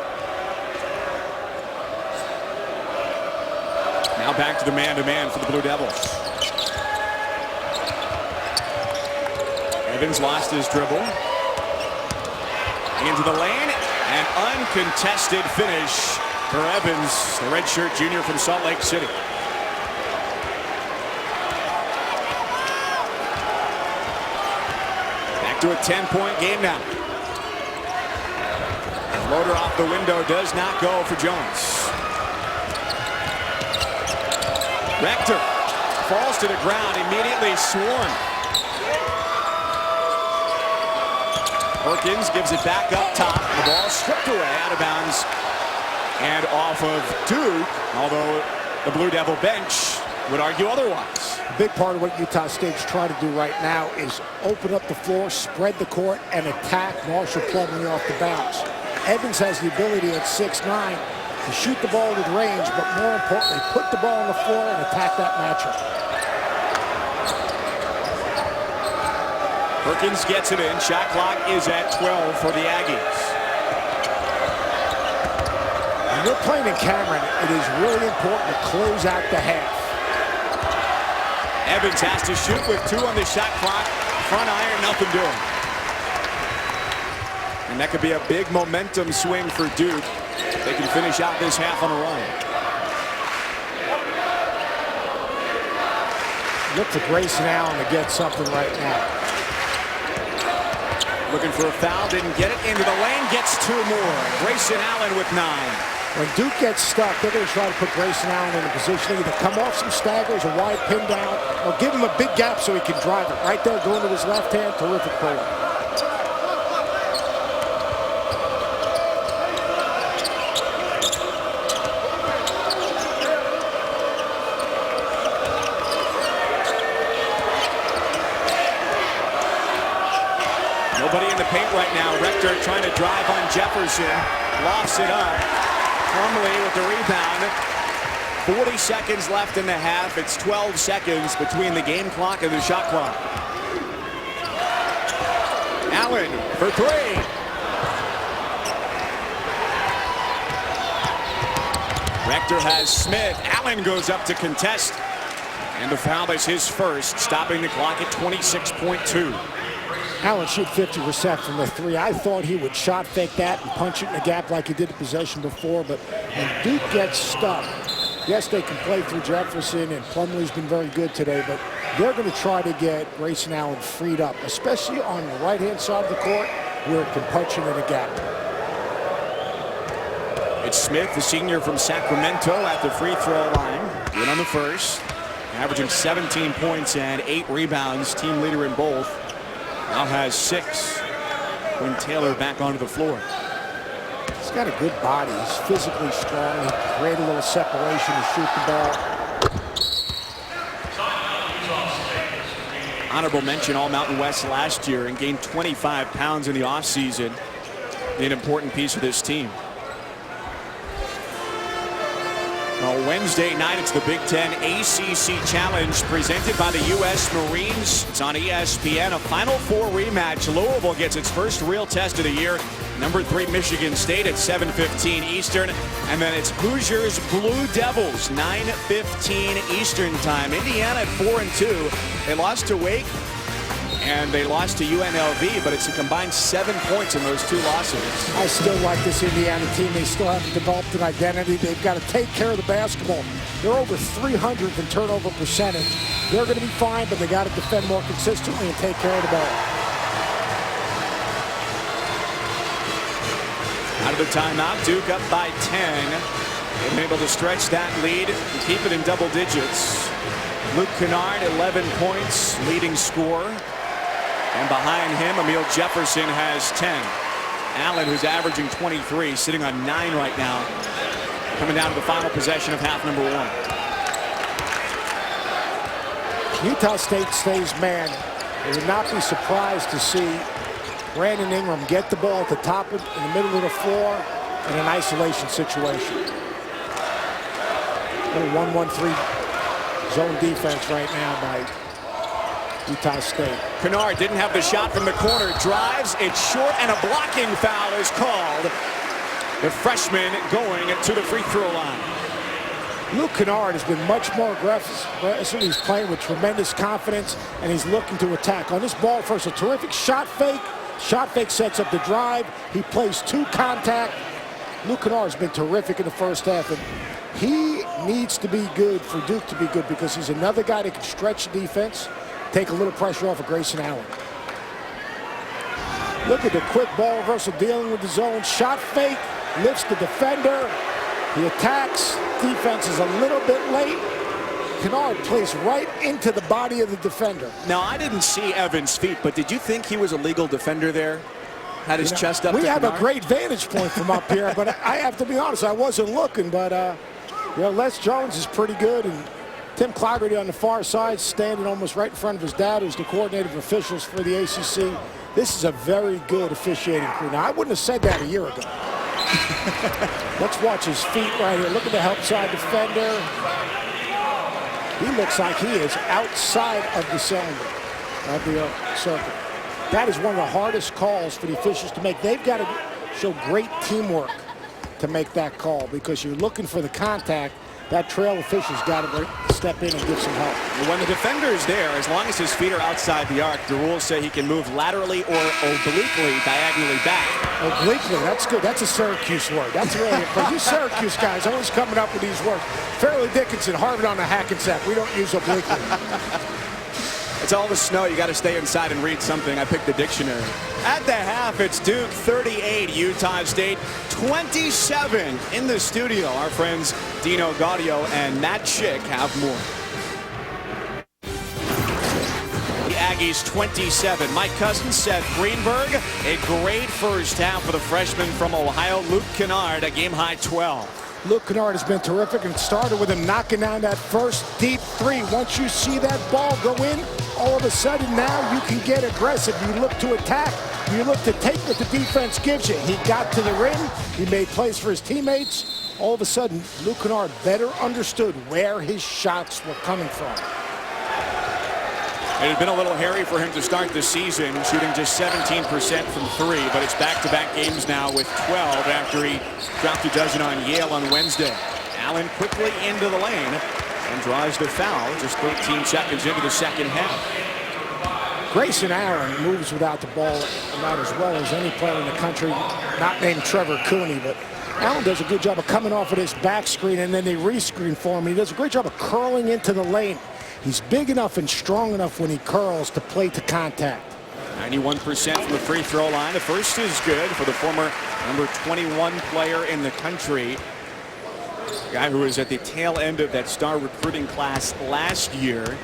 Speaker 1: Now back to the man-to-man for the Blue Devils. Evans lost his dribble. Into the lane. An uncontested finish for Evans, the redshirt junior from Salt Lake City. Back to a 10-point game now. Floater off the window does not go for Jones. Rector falls to the ground, immediately swarmed. Perkins gives it back up top. The ball stripped away out of bounds and off of Duke, although the Blue Devil bench would argue otherwise.
Speaker 2: A big part of what Utah State's trying to do right now is open up the floor, spread the court, and attack Marshall Plumlee off the bounce. Evans has the ability at 6'9" to shoot the ball with range, but more importantly, put the ball on the floor and attack that matchup.
Speaker 1: Perkins gets it in. Shot clock is at 12 for the Aggies.
Speaker 2: When you're playing in Cameron, it is really important to close out the half.
Speaker 1: Evans has to shoot with 2 on the shot clock. Front iron, nothing doing. And that could be a big momentum swing for Duke. They can finish out this half on a run.
Speaker 2: Look for Grayson Allen to get something right now.
Speaker 1: Looking for a foul, didn't get it. Into the lane, gets 2 more. Grayson Allen with 9.
Speaker 2: When Duke gets stuck, they're going to try to put Grayson Allen in a position to either come off some staggers, a wide pin down, or give him a big gap so he can drive it. Right there, going to his left hand, terrific pull.
Speaker 1: Nobody in the paint right now. Rector trying to drive on Jefferson. Lofts it up. Plumlee with the rebound. 40 seconds left in the half. It's 12 seconds between the game clock and the shot clock. Allen for 3. Rector has Smith. Allen goes up to contest. And the foul is his first, stopping the clock at 26.2.
Speaker 2: Allen shoot 50% from the 3. I thought he would shot fake that and punch it in the gap like he did the possession before, but when Duke gets stuck, yes, they can play through Jefferson, and Plumlee's been very good today, but they're going to try to get Grayson Allen freed up, especially on the right-hand side of the court where it can punch it in a gap.
Speaker 1: It's Smith, the senior from Sacramento, at the free throw line. In on the first, averaging 17 points and 8 rebounds, team leader in both. Now has 6. Quinn Taylor back onto the floor.
Speaker 2: He's got a good body. He's physically strong. He can create a little separation to shoot the ball.
Speaker 1: Honorable mention All Mountain West last year and gained 25 pounds in the offseason. An important piece of this team. Well, Wednesday night, it's the Big Ten ACC Challenge presented by the U.S. Marines. It's on ESPN. A Final Four rematch. Louisville gets its first real test of the year. Number 3 Michigan State at 7:15 Eastern. And then it's Hoosiers Blue Devils, 9:15 Eastern time. Indiana at 4-2. They lost to Wake and they lost to UNLV, but it's a combined 7 points in those 2 losses.
Speaker 2: I still like this Indiana team. They still haven't developed an identity. They've got to take care of the basketball. They're over 300 in turnover percentage. They're going to be fine, but they got to defend more consistently and take care of the ball.
Speaker 1: Out of the timeout, Duke up by 10. They've been able to stretch that lead and keep it in double digits. Luke Kennard, 11 points, leading scorer. And behind him, Emil Jefferson has 10. Allen, who's averaging 23, sitting on 9 right now. Coming down to the final possession of half number 1.
Speaker 2: Utah State stays man. They would not be surprised to see Brandon Ingram get the ball at the top in the middle of the floor in an isolation situation. Little 1-1-3 zone defense right now by Utah State.
Speaker 1: Kennard didn't have the shot from the corner. Drives, it's short, and a blocking foul is called. The freshman going to the free throw line.
Speaker 2: Luke Kennard has been much more aggressive. He's playing with tremendous confidence, and he's looking to attack. On this ball first, a terrific shot fake. Shot fake sets up the drive. He plays 2 contact. Luke Kennard has been terrific in the first half, and he needs to be good for Duke to be good because he's another guy that can stretch the defense, take a little pressure off of Grayson Allen. Look at the quick ball reversal dealing with the zone. Shot fake, lifts the defender. He attacks. Defense is a little bit late. Kennard plays right into the body of the defender.
Speaker 1: Now, I didn't see Evans' feet, but did you think he was a legal defender there? Had his chest up to
Speaker 2: We have
Speaker 1: Kennard?
Speaker 2: a great vantage point from up here, but I have to be honest, I wasn't looking, but Les Jones is pretty good, and Tim Clougherty on the far side, standing almost right in front of his dad, who's the coordinator of officials for the ACC. This is a very good officiating crew. Now, I wouldn't have said that a year ago. Let's watch his feet right here. Look at the help side defender. He looks like he is outside of the cylinder, of the circle. That is one of the hardest calls for the officials to make. They've got to show great teamwork to make that call because you're looking for the contact. That trail official's got to step in and give some help.
Speaker 1: When the defender is there, as long as his feet are outside the arc, the rules say he can move laterally or obliquely, diagonally back.
Speaker 2: Obliquely, that's good. That's a Syracuse word. That's really important. You Syracuse guys always coming up with these words. Fairleigh Dickinson, Harvard on the Hackensack. We don't use obliquely.
Speaker 1: It's all the snow. You got to stay inside and read something. I picked the dictionary. At the half, it's Duke 38, Utah State 27. In the studio, our friends Dino Gaudio and Matt Schick have more. The Aggies 27. Mike Cousins, Seth Greenberg. A great first half for the freshman from Ohio, Luke Kennard, a game-high 12.
Speaker 2: Luke Kennard has been terrific and started with him knocking down that first deep 3. Once you see that ball go in, all of a sudden now you can get aggressive. You look to attack. You look to take what the defense gives you. He got to the rim. He made plays for his teammates. All of a sudden, Luke Kennard better understood where his shots were coming from.
Speaker 1: It had been a little hairy for him to start the season, shooting just 17% from 3, but it's back-to-back games now with 12 after he dropped a dozen on Yale on Wednesday. Allen quickly into the lane and draws the foul just 13 seconds into the second half.
Speaker 2: Grayson Allen moves without the ball about as well as any player in the country, not named Trevor Cooney, but Allen does a good job of coming off of this back screen, and then they rescreen for him. He does a great job of curling into the lane. He's big enough and strong enough when he curls to play to contact.
Speaker 1: 91% from the free throw line. The first is good for the former number 21 player in the country. A guy who was at the tail end of that star recruiting class last year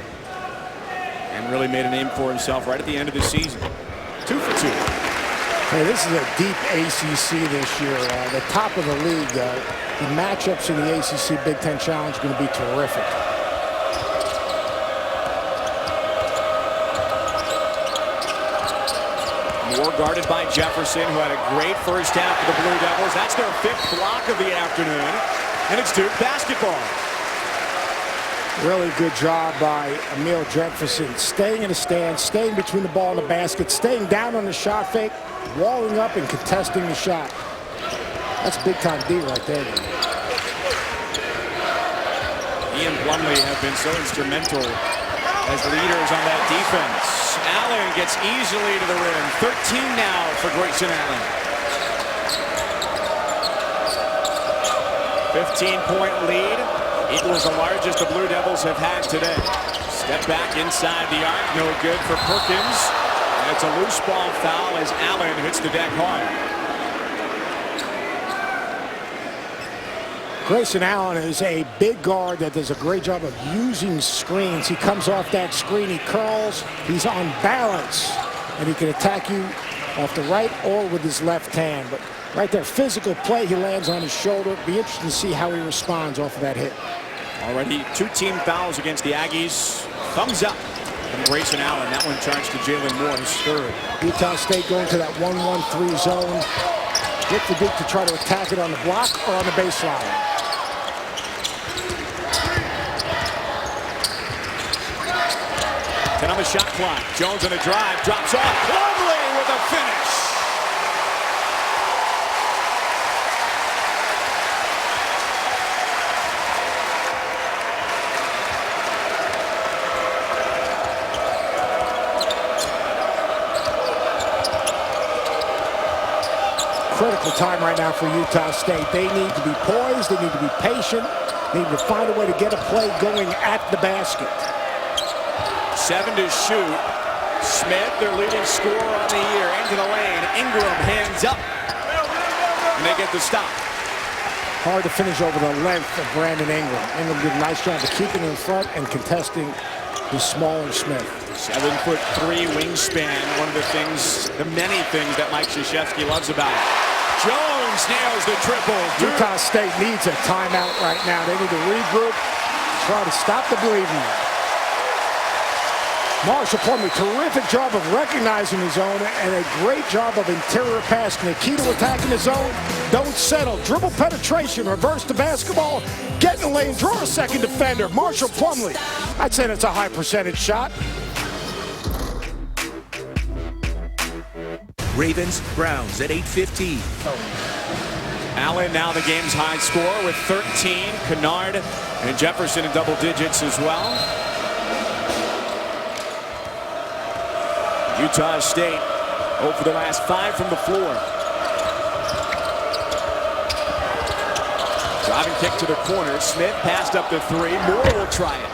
Speaker 1: and really made a name for himself right at the end of the season. 2 for 2.
Speaker 2: Hey, this is a deep ACC this year. The top of the league. The matchups in the ACC Big Ten Challenge are going to be terrific.
Speaker 1: Moore guarded by Jefferson, who had a great first half for the Blue Devils. That's their 5th block of the afternoon, and it's Duke basketball.
Speaker 2: Really good job by Emil Jefferson, staying in the stand, staying between the ball and the basket, staying down on the shot fake, walling up and contesting the shot. That's big-time D right there.
Speaker 1: He and Plumlee have been so instrumental as leaders on that defense. Allen gets easily to the rim. 13 now for Grayson Allen. 15-point lead equals the largest the Blue Devils have had today. Step back inside the arc. No good for Perkins. And it's a loose ball foul as Allen hits the deck hard.
Speaker 2: Grayson Allen is a big guard that does a great job of using screens. He comes off that screen, he curls, he's on balance, and he can attack you off the right or with his left hand. But right there, physical play, he lands on his shoulder. Be interesting to see how he responds off of that hit.
Speaker 1: Already 2 team fouls against the Aggies. Thumbs up from Grayson Allen. That one charged to Jalen Moore, his 3rd.
Speaker 2: Utah State going to that 1-1-3 zone. Look for Duke to try to attack it on the block or on the baseline.
Speaker 1: 10 on the shot clock. Jones on a drive, drops off. Plumlee with a finish.
Speaker 2: critical time right now for Utah State. They need to be poised. They need to be patient. They need to find a way to get a play going at the basket.
Speaker 1: 7 to shoot. Smith, their leading scorer on the year, into the lane. Ingram hands up. And they get the stop.
Speaker 2: Hard to finish over the length of Brandon Ingram. Ingram did a nice job of keeping in front and contesting the smaller Smith.
Speaker 1: 7'3" wingspan. One of the things, the many things that Mike Krzyzewski loves about it. Jones nails the triple.
Speaker 2: Utah State needs a timeout right now. They need to regroup, try to stop the bleeding. Marshall Plumlee, terrific job of recognizing his zone and a great job of interior passing. The key to attacking the zone, don't settle. Dribble penetration, reverse the basketball, get in the lane, draw a second defender. Marshall Plumlee, I'd say that's a high percentage shot.
Speaker 4: Ravens, Browns at 8:15.
Speaker 1: Allen now the game's high scorer with 13. Kennard and Jefferson in double digits as well. Utah State 0 for the last 5 from the floor. Driving kick to the corner. Smith passed up the 3. Moore will try it.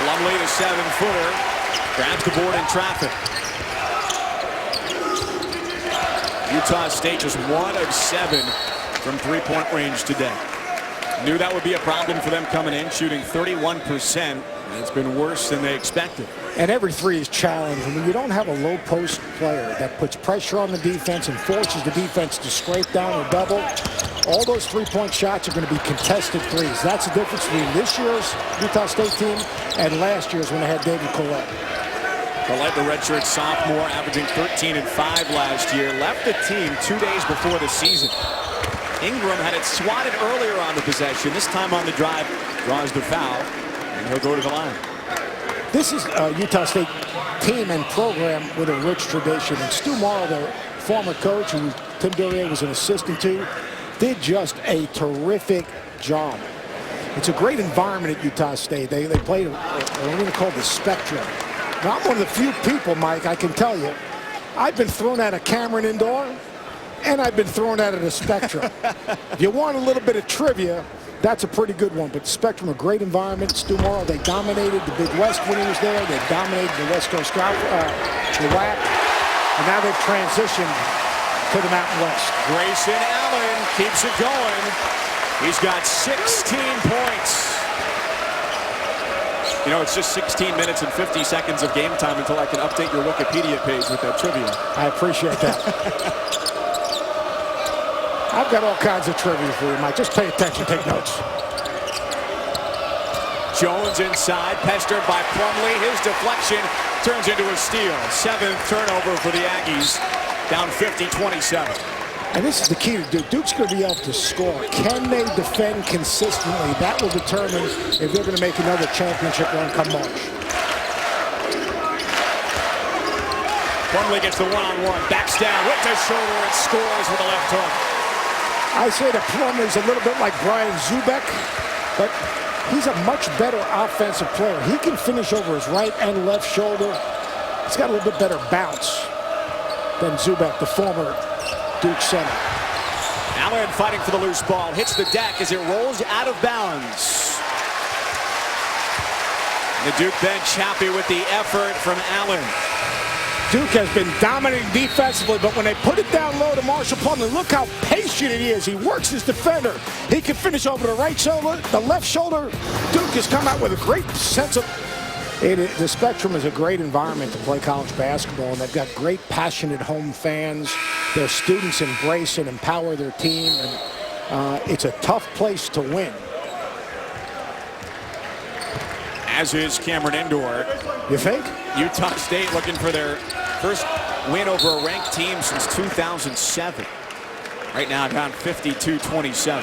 Speaker 1: Plumlee, the 7-footer, grabs the board in traffic. Utah State just 1 of 7 from three-point range today. Knew that would be a problem for them coming in, shooting 31%. It's been worse than they expected.
Speaker 2: And every 3 is challenging. When you don't have a low post player that puts pressure on the defense and forces the defense to scrape down or double, all those 3-point shots are going to be contested 3s. That's the difference between this year's Utah State team and last year's when they had David Collette.
Speaker 1: Collette, the redshirt sophomore, averaging 13 and 5 last year, left the team 2 days before the season. Ingram had it swatted earlier on the possession. This time on the drive, draws the foul. And he'll go to the line.
Speaker 2: This is a Utah State team and program with a rich tradition. And Stu Morrow, their former coach, who Tim Duryea was an assistant to, did just a terrific job. It's a great environment at Utah State. They played an arena called the Spectrum. Now, I'm one of the few people, Mike, I can tell you, I've been thrown out of Cameron Indoor, and I've been thrown out of the Spectrum. If you want a little bit of trivia, that's a pretty good one. But the Spectrum, a great environment. Stu Morrow, they dominated the Big West when he was there. They dominated the West Coast the WAC. And now they've transitioned to the Mountain West.
Speaker 1: Grayson Allen keeps it going. He's got 16 points. You know, it's just 16 minutes and 50 seconds of game time until I can update your Wikipedia page with that trivia.
Speaker 2: I appreciate that. I've got all kinds of trivia for you, Mike. Just pay attention, take notes.
Speaker 1: Jones inside, pestered by Plumlee. His deflection turns into a steal. 7th turnover for the Aggies, down 50-27.
Speaker 2: And this is the key to Duke. Duke's going to be able to score. Can they defend consistently? That will determine if they're going to make another championship run come March.
Speaker 1: Plumlee gets the one-on-one, backs down with the shoulder and scores with the left hook.
Speaker 2: I say that Plumlee's a little bit like Brian Zubek, but he's a much better offensive player. He can finish over his right and left shoulder. He's got a little bit better bounce than Zubek, the former Duke center.
Speaker 1: Allen fighting for the loose ball, hits the deck as it rolls out of bounds. The Duke bench happy with the effort from Allen.
Speaker 2: Duke has been dominating defensively, but when they put it down low to Marshall Plumlee, look how patient he is. He works his defender. He can finish over the right shoulder, the left shoulder. Duke has come out with a great sense of the Spectrum is a great environment to play college basketball, and they've got great, passionate home fans. Their students embrace and empower their team, and it's a tough place to win.
Speaker 1: As is Cameron Indoor.
Speaker 2: You think?
Speaker 1: Utah State looking for their first win over a ranked team since 2007. Right now down 52-27.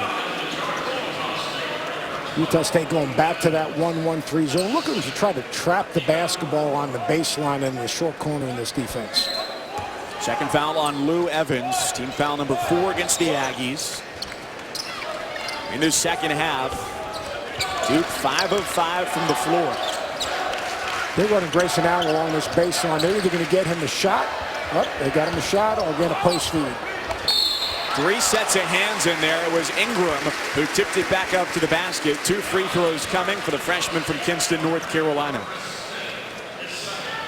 Speaker 2: Utah State going back to that 1-1-3 zone. Look at them to try to trap the basketball on the baseline in the short corner in this defense.
Speaker 1: Second foul on Lou Evans. Team foul number 4 against the Aggies. In the second half, Duke 5 of 5 from the floor.
Speaker 2: They're running Grayson Allen along this baseline. They're either going to get him a shot Oh, they got him a shot or get a post feed.
Speaker 1: 3 sets of hands in there. It was Ingram who tipped it back up to the basket. 2 free throws coming for the freshman from Kinston, North Carolina.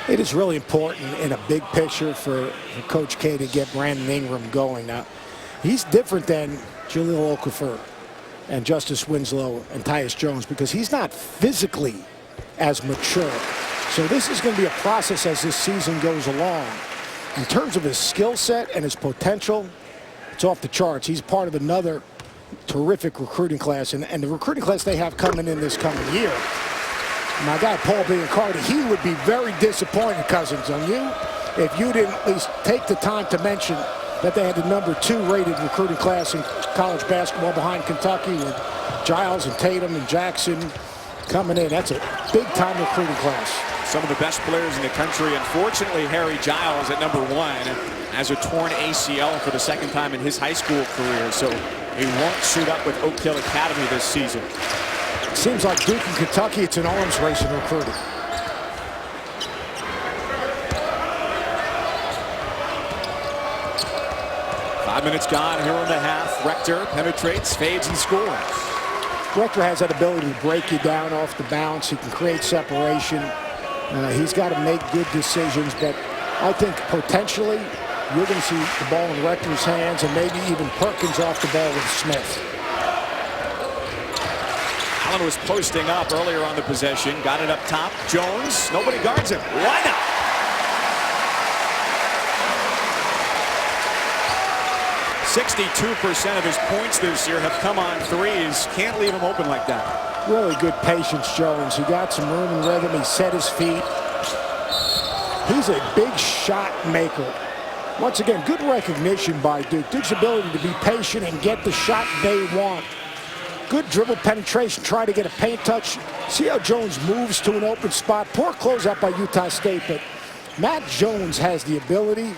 Speaker 2: It is really important in a big picture for Coach K to get Brandon Ingram going. Now, he's different than Jahlil Okafor and Justice Winslow and Tyus Jones because he's not physically as mature. So this is going to be a process as this season goes along. In terms of his skill set and his potential, it's off the charts. He's part of another terrific recruiting class, and the recruiting class they have coming in this coming year. My guy Paul Biancardi, he would be very disappointed, Cousins, on you if you didn't at least take the time to mention that they had the #2 rated recruiting class in college basketball behind Kentucky with Giles and Tatum and Jackson coming in. That's a big-time recruiting class.
Speaker 1: Some of the best players in the country. Unfortunately, Harry Giles at #1 has a torn ACL for the 2nd time in his high school career, so he won't suit up with Oak Hill Academy this season.
Speaker 2: Seems like Duke and Kentucky, it's an arms race in recruiting.
Speaker 1: Five minutes gone here in the half. Rector penetrates, fades, and scores.
Speaker 2: Rector has that ability to break you down off the bounce. He can create separation. He's got to make good decisions, but I think potentially you're going to see the ball in Rector's hands and maybe even Perkins off the ball with Smith.
Speaker 1: Allen was posting up earlier on the possession. Got it up top. Jones. Nobody guards him. Why not? %62% of his points this year have come on threes. Can't leave him open like that.
Speaker 2: Really good patience, Jones. He got some room and rhythm. He set his feet. He's a big shot maker. Once again, good recognition by Duke. Duke's ability to be patient and get the shot they want. Good dribble penetration, try to get a paint touch. See how Jones moves to an open spot. Poor closeout by Utah State, but Matt Jones has the ability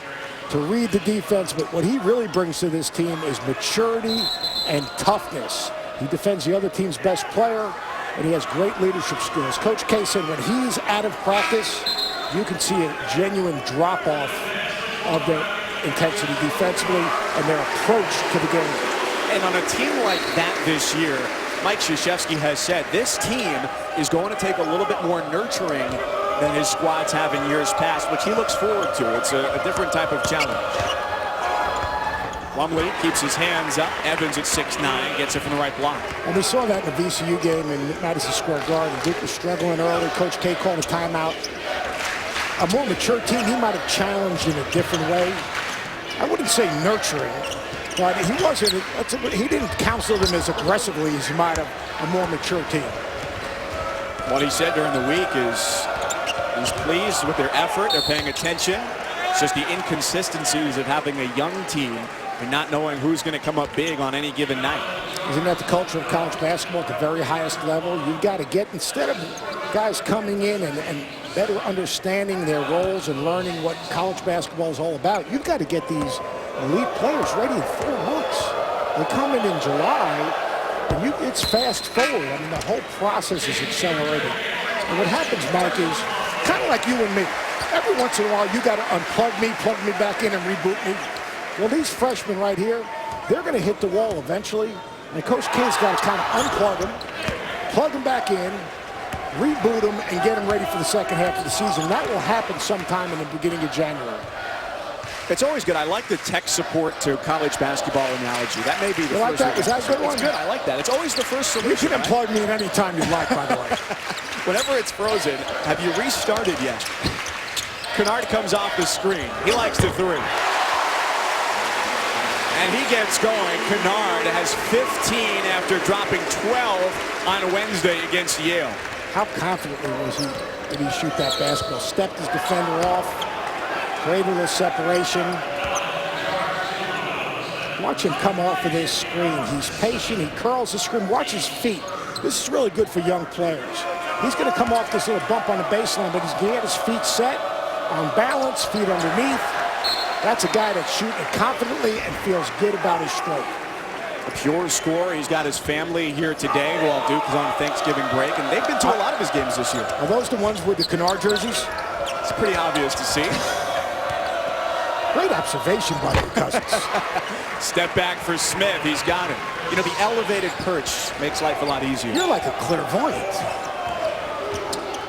Speaker 2: to read the defense, but what he really brings to this team is maturity and toughness. He defends the other team's best player, and he has great leadership skills. Coach K said when he's out of practice, you can see a genuine drop-off of their intensity defensively and their approach to the game.
Speaker 1: And on a team like that this year, Mike Krzyzewski has said this team is going to take a little bit more nurturing than his squads have in years past, which he looks forward to. It's a different type of challenge. Plumlee keeps his hands up. Evans at 6'9", gets it from the right block.
Speaker 2: And we saw that in the VCU game in Madison Square Garden. Duke was struggling early. Coach K called a timeout. A more mature team, he might have challenged in a different way. I wouldn't say nurturing, but he didn't counsel them as aggressively as he might have a more mature team.
Speaker 1: What he said during the week is he's pleased with their effort. They're paying attention. It's just the inconsistencies of having a young team and not knowing who's going to come up big on any given night.
Speaker 2: Isn't that the culture of college basketball at the very highest level? You've got to get, instead of guys coming in and better understanding their roles and learning what college basketball is all about, you've got to get these elite players ready in 4 months. They come in July, and it's fast forward. I mean, the whole process is accelerated. And what happens, Mike, is kind of like you and me. Every once in a while, you got to unplug me, plug me back in, and reboot me. Well, these freshmen right here, they're going to hit the wall eventually. And Coach K's got to kind of unplug them, plug them back in, reboot them, and get them ready for the second half of the season. That will happen sometime in the beginning of January.
Speaker 1: It's always good. I like the tech support to college basketball analogy. That may be the
Speaker 2: first. Like that? Is that a good one?
Speaker 1: It's good. I like that. It's always the first solution.
Speaker 2: You can unplug me at any time you like, by the way.
Speaker 1: Whenever it's frozen, have you restarted yet? Kennard comes off the screen. He likes the three. And he gets going. Kennard has 15 after dropping 12 on Wednesday against Yale.
Speaker 2: How confidently did he shoot that basketball? Stepped his defender off, created a little separation. Watch him come off of this screen. He's patient. He curls the screen. Watch his feet. This is really good for young players. He's going to come off this little bump on the baseline, but he's going to get his feet set, on balance, feet underneath. That's a guy that's shooting confidently and feels good about his stroke.
Speaker 1: A pure scorer. He's got his family here today while Duke is on Thanksgiving break, and they've been to a lot of his games this year.
Speaker 2: Are those the ones with the Kennard jerseys?
Speaker 1: It's pretty obvious to see.
Speaker 2: Great observation by your Cousins.
Speaker 1: Step back for Smith. He's got it. You know, the elevated perch makes life a lot easier.
Speaker 2: You're like a clairvoyant.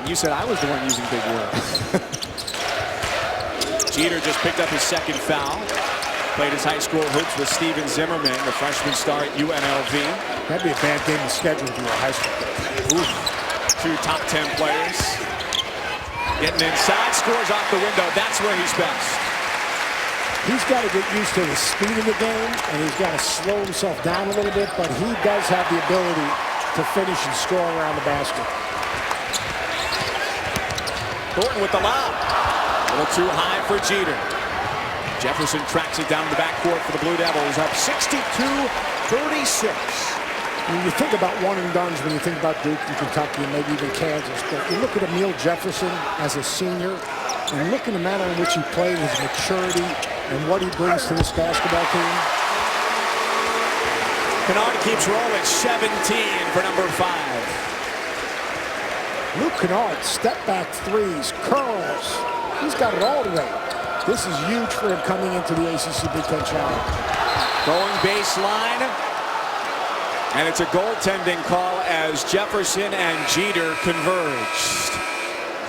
Speaker 1: You said I was the one using big words. Jeter just picked up his second foul. Played his high school hoops with Steven Zimmerman, the freshman star at UNLV.
Speaker 2: That'd be a bad game of schedule if you were a high school player.
Speaker 1: Oof. 2 top 10 players. Getting inside, scores off the window. That's where he's best.
Speaker 2: He's got to get used to the speed of the game, and he's got to slow himself down a little bit, but he does have the ability to finish and score around the basket.
Speaker 1: Thornton with the lob. A little too high for Jeter. Jefferson tracks it down in the backcourt for the Blue Devils, up 62-36.
Speaker 2: When you think about one and dones, when you think about Duke and Kentucky and maybe even Kansas, but you look at Emil Jefferson as a senior and look at the manner in which he played, his maturity, and what he brings to this basketball team.
Speaker 1: Kennard keeps rolling, 17 for number 5.
Speaker 2: Luke Kennard, step back threes, curls. He's got it all today. This is huge for him coming into the ACC Big Ten Challenge.
Speaker 1: Going baseline. And it's a goaltending call as Jefferson and Jeter converged.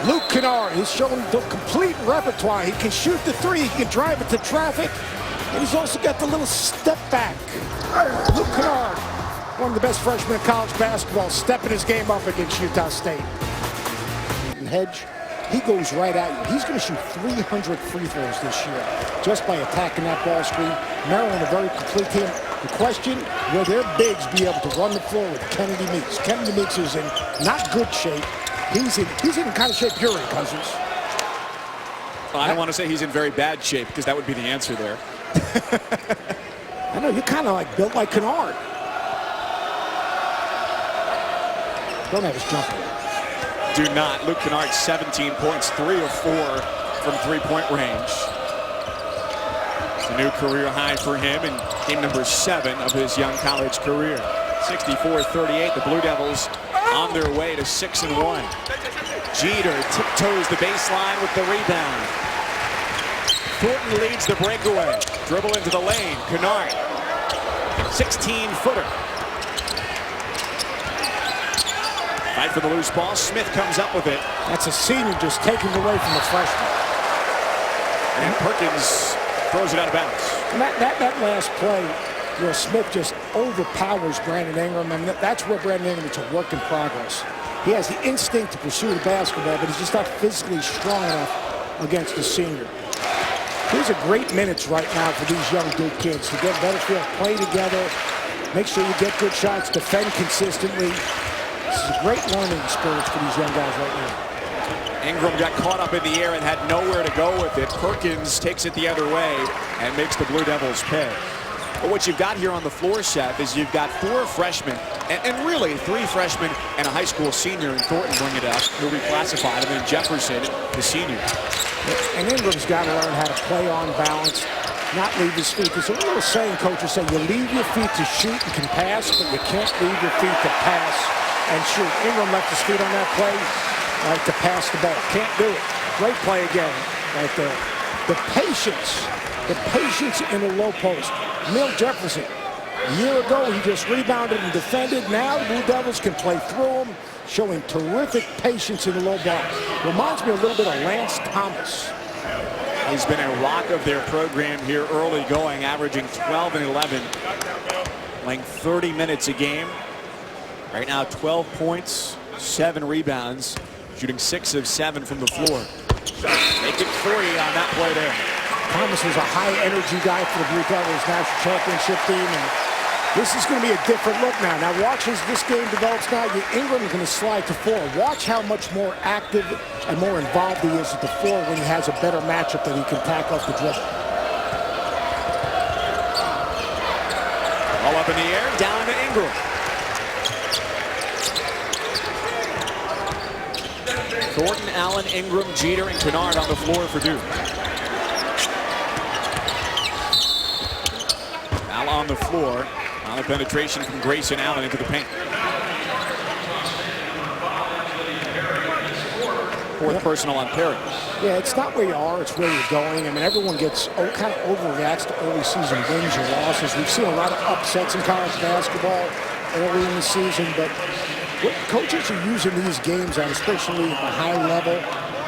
Speaker 2: Luke Kennard, he's shown the complete repertoire. He can shoot the three, he can drive it to traffic, and he's also got the little step back. Luke Kennard, one of the best freshmen in college basketball, stepping his game up against Utah State. And Hedge, he goes right at you. He's going to shoot 300 free throws this year just by attacking that ball screen. Maryland, a very complete team. The question, will their bigs be able to run the floor with Kennedy Meeks? Kennedy Meeks is in not good shape. He's in the kind of shape you're in, Cousins.
Speaker 1: Well, I don't want to say he's in very bad shape because that would be the answer there.
Speaker 2: I know, you're kind of like built like Kennard. Don't have his jumper.
Speaker 1: Do not. Luke Kennard, 17 points, 3 of 4 from three-point range. It's a new career high for him in game number 7 of his young college career. 64-38, the Blue Devils on their way to 6-1. Jeter tiptoes the baseline with the rebound. Thornton leads the breakaway. Dribble into the lane. Kennard, 16-footer. Fight for the loose ball. Smith comes up with it.
Speaker 2: That's a senior just taking away from the freshman.
Speaker 1: And Perkins throws it out of bounds.
Speaker 2: And that last play where Smith just overpowers Brandon Ingram, and that's where Brandon Ingram is a work in progress. He has the instinct to pursue the basketball, but he's just not physically strong enough against the senior. These are great minutes right now for these young Duke kids to get better feel, play together, make sure you get good shots, defend consistently. This is a great learning experience for these young guys right now.
Speaker 1: Ingram got caught up in the air and had nowhere to go with it. Perkins takes it the other way and makes the Blue Devils pay. But what you've got here on the floor, Seth, is you've got 4 freshmen, and really 3 freshmen and a high school senior, and Thornton bring it up, who reclassified, and then Jefferson, the senior.
Speaker 2: And Ingram's got to learn how to play on balance, not leave his feet. There's a little saying coaches say, you leave your feet to shoot, you can pass, but you can't leave your feet to pass and shoot. Ingram left his feet on that play to pass the ball. Can't do it. Great play again right there. The patience in the low post. Emil Jefferson, a year ago, he just rebounded and defended. Now the Blue Devils can play through him, showing terrific patience in the low ball. Reminds me a little bit of Lance Thomas.
Speaker 1: He's been a rock of their program here early going, averaging 12 and 11, playing 30 minutes a game. Right now, 12 points, 7 rebounds, shooting 6 of 7 from the floor. Make it 3 on that play there.
Speaker 2: Thomas was a high-energy guy for the Blue Devils national championship team, and this is going to be a different look now. Now, watch as this game develops now. Ingram is going to slide to 4. Watch how much more active and more involved he is at the 4 when he has a better matchup that he can tackle off the dribble.
Speaker 1: All up in the air, down to Ingram. Thornton, Allen, Ingram, Jeter, and Kennard on the floor for Duke. Foul on the floor. On a penetration from Grayson Allen into the paint. fourth personal on Perry.
Speaker 2: Yeah, it's not where you are, it's where you're going. I mean, everyone gets kind of overreacts to early season wins or losses. We've seen a lot of upsets in college basketball early in the season, but what coaches are using these games on, especially at the high level,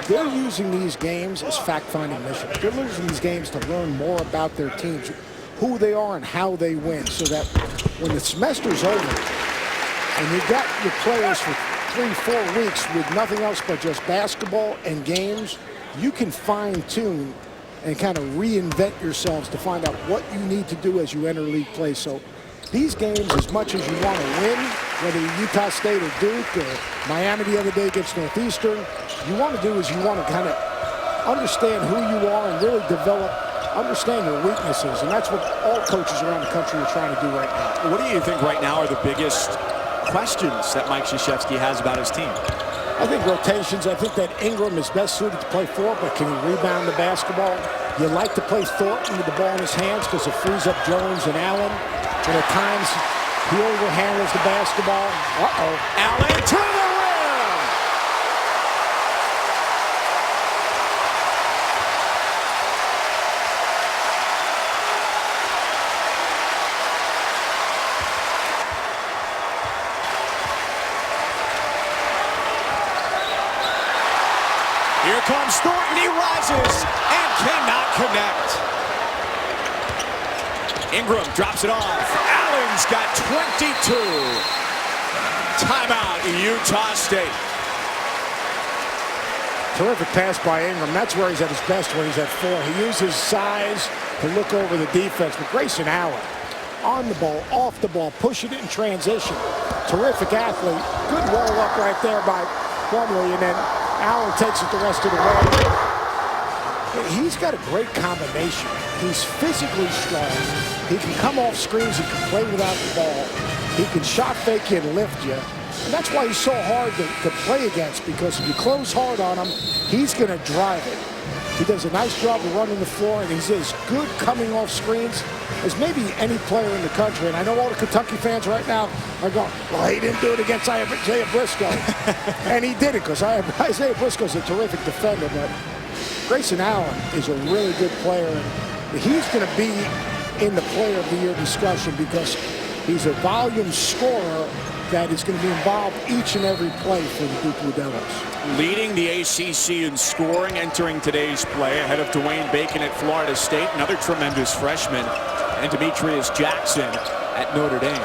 Speaker 2: they're using these games as fact-finding missions. They're using these games to learn more about their teams, who they are and how they win, so that when the semester's over and you've got your players for 3-4 weeks with nothing else but just basketball and games, you can fine-tune and kind of reinvent yourselves to find out what you need to do as you enter league play. So these games, as much as you want to win, whether you're Utah State or Duke or Miami the other day against Northeastern, you want to do is you want to kind of understand who you are and really understand your weaknesses. And that's what all coaches around the country are trying to do right now.
Speaker 1: What do you think right now are the biggest questions that Mike Krzyzewski has about his team?
Speaker 2: I think rotations. I think that Ingram is best suited to play 4, but can he rebound the basketball? You like to play Thornton with the ball in his hands because it frees up Jones and Allen. But at times, he overhandles the basketball.
Speaker 1: Allen to the rim! Here comes Thornton, he rises and cannot connect. Ingram drops it off. Allen's got 22. Timeout, Utah State.
Speaker 2: Terrific pass by Ingram. That's where he's at his best when he's at 4. He uses size to look over the defense. But Grayson Allen, on the ball, off the ball, pushing it in transition. Terrific athlete. Good roll up right there by Plumlee, and then Allen takes it the rest of the way. He's got a great combination. He's physically strong. He can come off screens. He can play without the ball. He can shot fake you and lift you. And that's why he's so hard to play against, because if you close hard on him, he's going to drive it. He does a nice job of running the floor, and he's as good coming off screens as maybe any player in the country. And I know all the Kentucky fans right now are going, well, he didn't do it against Isaiah Briscoe. And he did it because Isaiah Briscoe's a terrific defender. But Grayson Allen is a really good player. And he's going to be in the Player of the Year discussion because he's a volume scorer that is going to be involved each and every play for the Duke Blue Devils.
Speaker 1: Leading the ACC in scoring entering today's play ahead of Dwayne Bacon at Florida State, another tremendous freshman, and Demetrius Jackson at Notre Dame.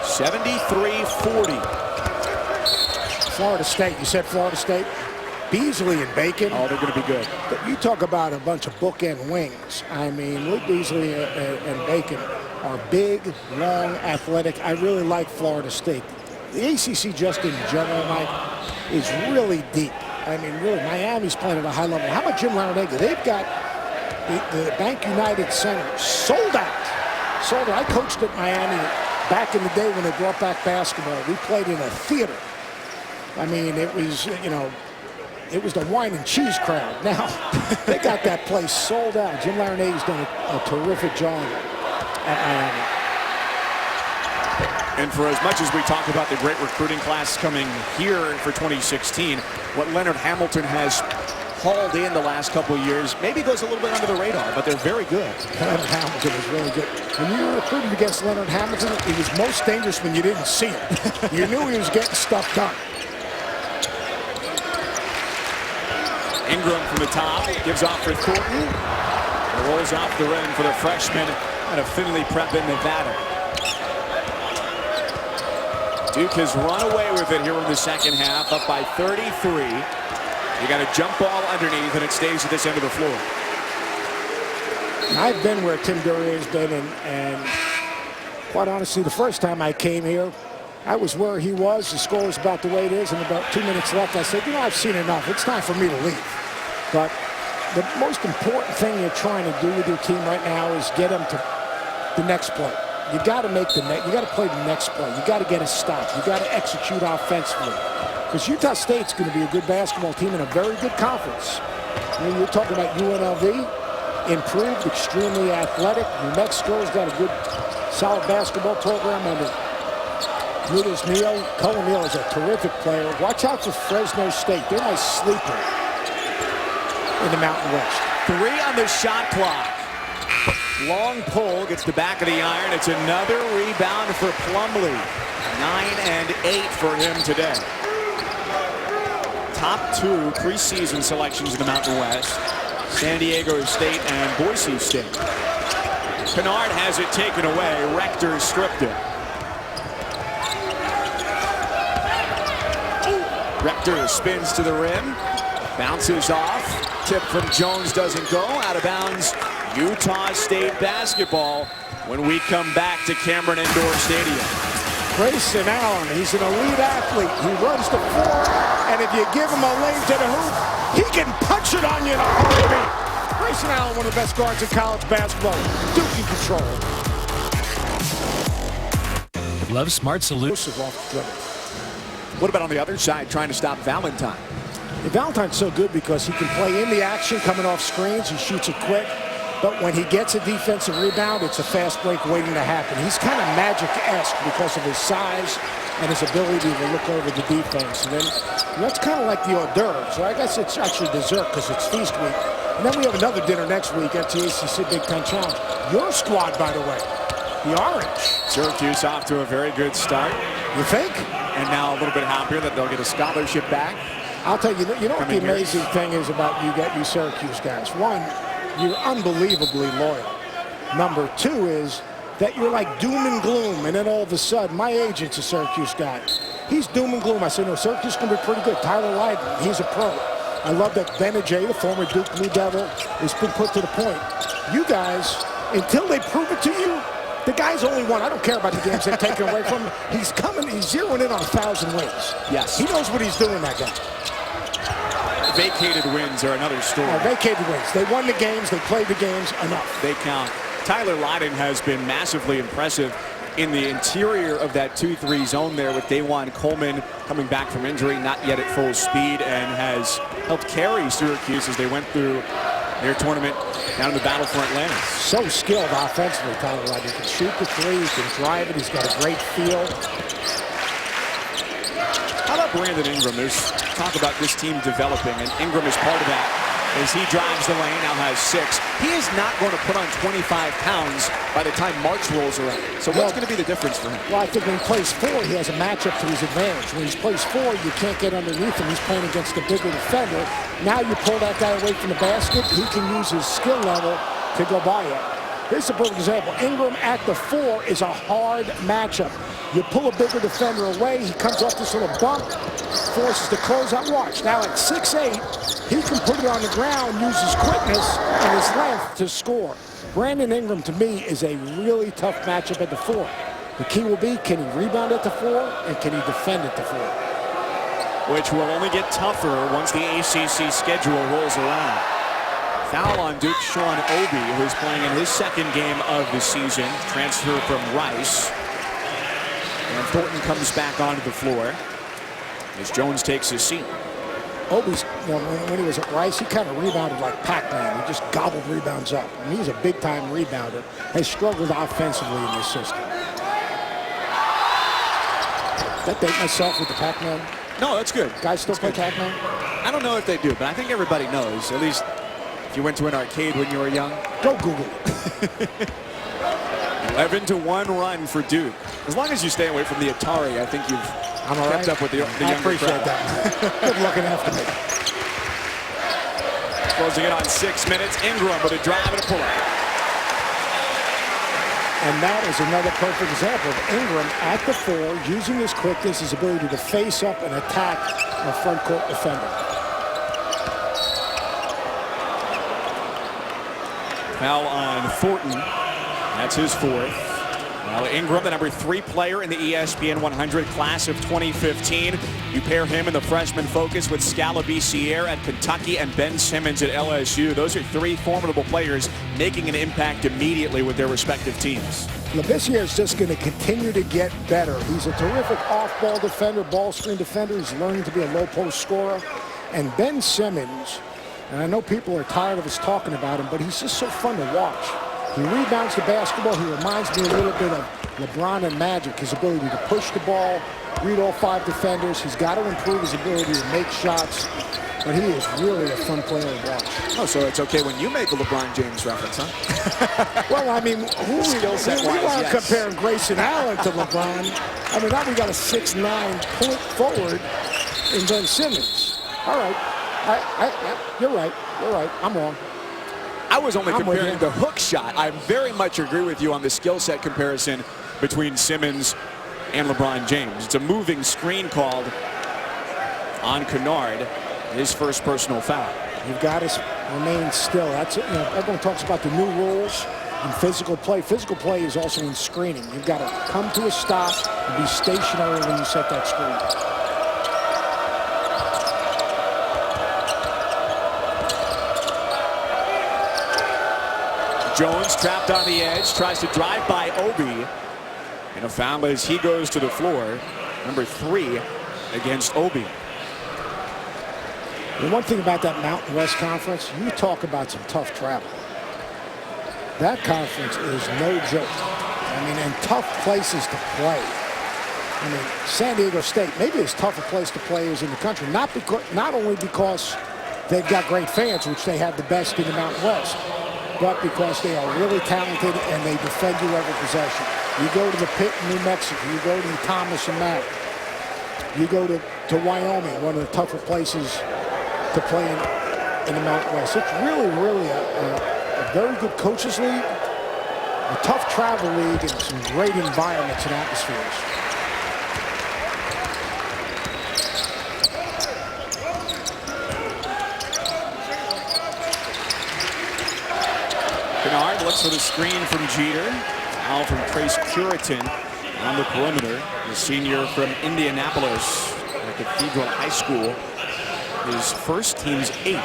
Speaker 1: 73-40.
Speaker 2: Florida State, you said Florida State? Beasley and Bacon.
Speaker 1: Oh, they're going to be good.
Speaker 2: You talk about a bunch of bookend wings. I mean, Luke Beasley and Bacon are big, long, athletic. I really like Florida State. The ACC just in general, Mike, is really deep. I mean, really, Miami's playing at a high level. How about Jim Larrañaga? They've got the Bank United Center sold out. Sold out. I coached at Miami back in the day when they brought back basketball. We played in a theater. I mean, it was, you know, it was the wine and cheese crowd. Now, they got that place sold out. Jim Larrañaga's done a terrific job at Miami.
Speaker 1: And for as much as we talk about the great recruiting class coming here for 2016, what Leonard Hamilton has hauled in the last couple of years maybe goes a little bit under the radar, but they're very good.
Speaker 2: Leonard Hamilton is really good. When you were recruiting against Leonard Hamilton, he was most dangerous when you didn't see him. You knew he was getting stuff done.
Speaker 1: Ingram from the top, gives off for Thornton. It rolls off the rim for the freshman out of Findlay Prep in Nevada. Duke has run away with it here in the second half, up by 33. You got a jump ball underneath, and it stays at this end of the floor.
Speaker 2: I've been where Tim Duryea's been, and quite honestly, the first time I came here, I was where he was. The score was about the way it is, and about 2 minutes left, I said, you know, I've seen enough. It's time for me to leave. But the most important thing you're trying to do with your team right now is get them to the next play. You got to make you got to play the next play. You got to get a stop. You got to execute offensively. Because Utah State's going to be a good basketball team in a very good conference. I mean, you're talking about UNLV, improved, extremely athletic. New Mexico's got a good, solid basketball program under Cullen Neal is a terrific player. Watch out for Fresno State. They're my sleeper in the Mountain West.
Speaker 1: 3 on the shot clock. Long pull, gets the back of the iron. It's another rebound for Plumlee. 9 and 8 for him today. Top 2 preseason selections in the Mountain West. San Diego State and Boise State. Kennard has it taken away. Rector stripped it. Rector spins to the rim. Bounces off. Tip from Jones doesn't go. Out of bounds. Utah State basketball when we come back to Cameron Indoor Stadium.
Speaker 2: Grayson Allen, he's an elite athlete. He runs the floor, and if you give him a lane to the hoop, he can punch it on you in a heartbeat. Grayson Allen, one of the best guards in college basketball. Duke in control.
Speaker 4: Love Smart Solutions.
Speaker 1: What about on the other side, trying to stop Valentine?
Speaker 2: Valentine's so good because he can play in the action, coming off screens. He shoots it quick. But when he gets a defensive rebound, it's a fast break waiting to happen. He's kind of Magic-esque because of his size and his ability to look over the defense. And then that's kind of like the hors d'oeuvres. So I guess it's actually dessert because it's feast week. And then we have another dinner next week at the ACC Big Ten Challenge. Your squad, by the way, the Orange.
Speaker 1: Syracuse off to a very good start.
Speaker 2: You think?
Speaker 1: And now a little bit happier that they'll get a scholarship back.
Speaker 2: I'll tell you, you know what the amazing thing is about you Syracuse guys? One, you're unbelievably loyal. Number 2 is that you're like doom and gloom, and then all of a sudden, my agent's a Syracuse guy. He's doom and gloom. I said, no, Syracuse can be pretty good. Tyler Lydon, he's a pro. I love that Benajay, the former Duke Blue Devil, has been put to the point. You guys, until they prove it to you, the guy's only won. I don't care about the games they've taken away from him. He's zeroing in on 1,000 wins.
Speaker 1: Yes.
Speaker 2: He knows what he's doing, that guy.
Speaker 1: Vacated wins are another story.
Speaker 2: Vacated wins. They won the games. They played the games enough.
Speaker 1: They count. Tyler Lydon has been massively impressive in the interior of that 2-3 zone there with Dajuan Coleman coming back from injury, not yet at full speed, and has helped carry Syracuse as they went through their tournament down in the battle for Atlanta.
Speaker 2: So skilled offensively, Tyler Lydon. He can shoot the 3, he can drive it, he's got a great feel.
Speaker 1: How about Brandon Ingram? There's talk about this team developing, and Ingram is part of that as he drives the lane, now has 6. He is not going to put on 25 pounds by the time March rolls around. So what's going to be the difference for him?
Speaker 2: Well, I think when he plays 4, he has a matchup to his advantage. When he plays 4, you can't get underneath him. He's playing against a bigger defender. Now you pull that guy away from the basket, he can use his skill level to go by you. Here's a perfect example. Ingram at the 4 is a hard matchup. You pull a bigger defender away, he comes off this little bump, forces the closeout. Watch. Now at 6'8", he can put it on the ground, use his quickness and his length to score. Brandon Ingram, to me, is a really tough matchup at the 4. The key will be, can he rebound at the 4, and can he defend at the 4?
Speaker 1: Which will only get tougher once the ACC schedule rolls around. Foul on Duke, Sean Obi, who's playing in his 2nd game of the season, transfer from Rice. And Thornton comes back onto the floor as Jones takes his seat.
Speaker 2: Obi's, when he was at Rice, he kind of rebounded like Pac-Man. He just gobbled rebounds up. And he's a big-time rebounder. Has struggled offensively in this system. Did I date myself with the Pac-Man?
Speaker 1: No, that's good.
Speaker 2: Guys still play Pac-Man?
Speaker 1: I don't know if they do, but I think everybody knows. At least if you went to an arcade when you were young.
Speaker 2: Go Google it.
Speaker 1: 11-1 run for Duke. As long as you stay away from the Atari, I think you've kept up with the younger crowd.
Speaker 2: I appreciate that. Good looking after me.
Speaker 1: Closing it on 6 minutes. Ingram with a drive and a pull-up.
Speaker 2: And that is another perfect example of Ingram at the 4, using his quickness, his ability to face up and attack a front court defender.
Speaker 1: Foul on Thornton. That's his 4th. Now Ingram, the number 3 player in the ESPN 100 class of 2015. You pair him in the freshman focus with Scalabrine at Kentucky and Ben Simmons at LSU. Those are 3 formidable players making an impact immediately with their respective teams.
Speaker 2: Labissiere is just going to continue to get better. He's a terrific off-ball defender, ball screen defender. He's learning to be a low-post scorer. And Ben Simmons, and I know people are tired of us talking about him, but he's just so fun to watch. He rebounds the basketball. He reminds me a little bit of LeBron and Magic, his ability to push the ball, read all 5 defenders. He's got to improve his ability to make shots. But he is really a fun player to watch.
Speaker 1: Oh, so it's okay when you make a LeBron James reference, huh?
Speaker 2: Well, I mean, we weren't comparing Grayson Allen to LeBron. I mean, now we got a 6'9" point forward in Ben Simmons. All right. You're right. You're right. I'm wrong.
Speaker 1: I was only comparing the hook shot. I very much agree with you on the skill set comparison between Simmons and LeBron James. It's a moving screen called on Kennard. His first personal foul.
Speaker 2: You've got to remain still. That's it. You know, everyone talks about the new rules in physical play. Physical play is also in screening. You've got to come to a stop and be stationary when you set that screen.
Speaker 1: Jones trapped on the edge, tries to drive by Obi. And a foul as he goes to the floor. Number 3 against Obi.
Speaker 2: The one thing about that Mountain West Conference, you talk about some tough travel. That conference is no joke. I mean, and tough places to play. I mean, San Diego State, maybe as tough a place to play as in the country. Not only because they've got great fans, which they have the best in the Mountain West, but because they are really talented and they defend you every possession. You go to the Pit in New Mexico. You go to the Thomas and Mack. You go to Wyoming, one of the tougher places to play in the Mountain West. It's really, really a very good coaches league, a tough travel league, and some great environments and atmospheres.
Speaker 1: Kennard looks for the screen from Jeter. Foul from Trace Curitan on the perimeter. The senior from Indianapolis at Cathedral High School. His first, team's 8th.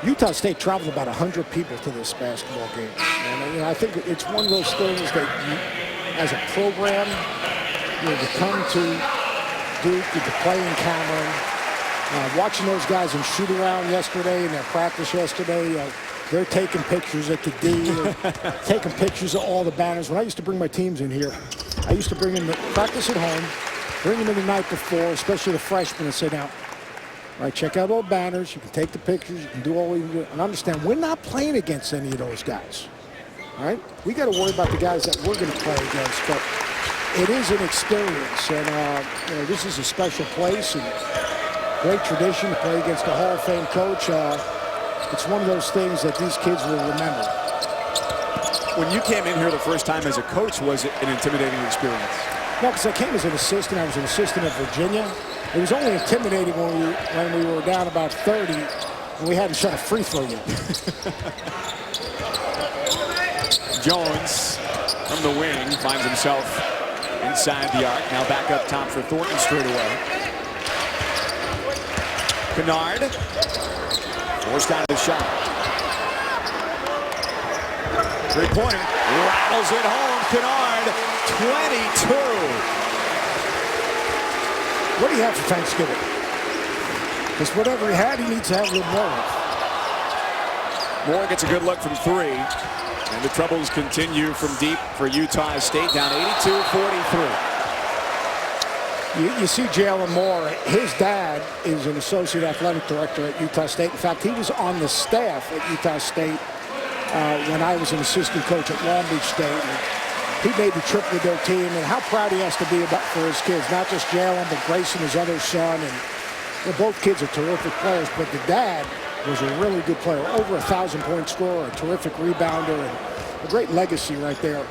Speaker 2: Utah State traveled about 100 people to this basketball game. And you know, I think it's one of those things that you, as a program, you know, to come to Duke, to play in Cameron, watching those guys in shoot around yesterday and their practice yesterday, they're taking pictures at the D, taking pictures of all the banners. When I used to bring my teams in here, I used to bring them to practice at home, bring them in the night before, especially the freshmen, and say, now, all right, check out all the banners. You can take the pictures. You can do all you do. And understand, we're not playing against any of those guys. All right? We got to worry about the guys that we're going to play against. But it is an experience. And, you know, this is a special place and great tradition to play against a Hall of Fame coach. It's one of those things that these kids will remember.
Speaker 1: When you came in here the first time as a coach, was it an intimidating experience?
Speaker 2: No, because I came as an assistant. I was an assistant at Virginia. It was only intimidating when we were down about 30 and we hadn't shot a free throw yet.
Speaker 1: Jones from the wing finds himself inside the arc. Now back up top for Thornton straight away. Kennard forced out of the shot. 3-pointer, rattles it home. Kennard, 22.
Speaker 2: What do you have for Thanksgiving? Because whatever he had, he needs to have a little more of.
Speaker 1: Moore gets a good look from 3. And the troubles continue from deep for Utah State, down 82-43.
Speaker 2: You see Jalen Moore. His dad is an associate athletic director at Utah State. In fact, he was on the staff at Utah State when I was an assistant coach at Long Beach State. And he made the trip with their team, and how proud he has to be about for his kids. Not just Jalen, but Grayson, his other son. And both kids are terrific players, but the dad was a really good player. Over 1,000-point scorer, a terrific rebounder, and a great legacy right there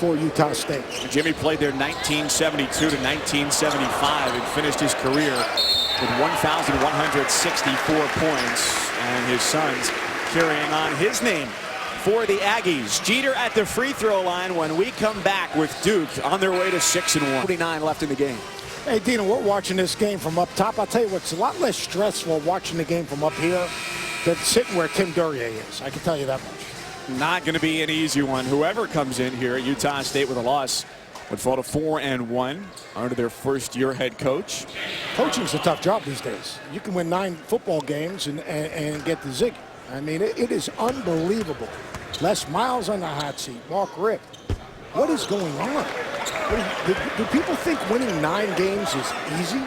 Speaker 2: for Utah State.
Speaker 1: Jimmy played there 1972 to 1975 and finished his career with 1,164 points. And his sons carrying on his name for the Aggies. Jeter at the free throw line when we come back with Duke on their way to 6-1. 49 left in the game.
Speaker 2: Hey, Dino, we're watching this game from up top. I'll tell you what's a lot less stressful watching the game from up here than sitting where Tim Duryea is. I can tell you that much.
Speaker 1: Not going to be an easy one. Whoever comes in here at Utah State with a loss would fall to 4-1 under their first-year head coach.
Speaker 2: Coaching's a tough job these days. You can win 9 football games and get the zig. I mean, it is unbelievable. Les Miles on the hot seat. Mark Ripp. what is going on? Do people think winning 9 games is easy?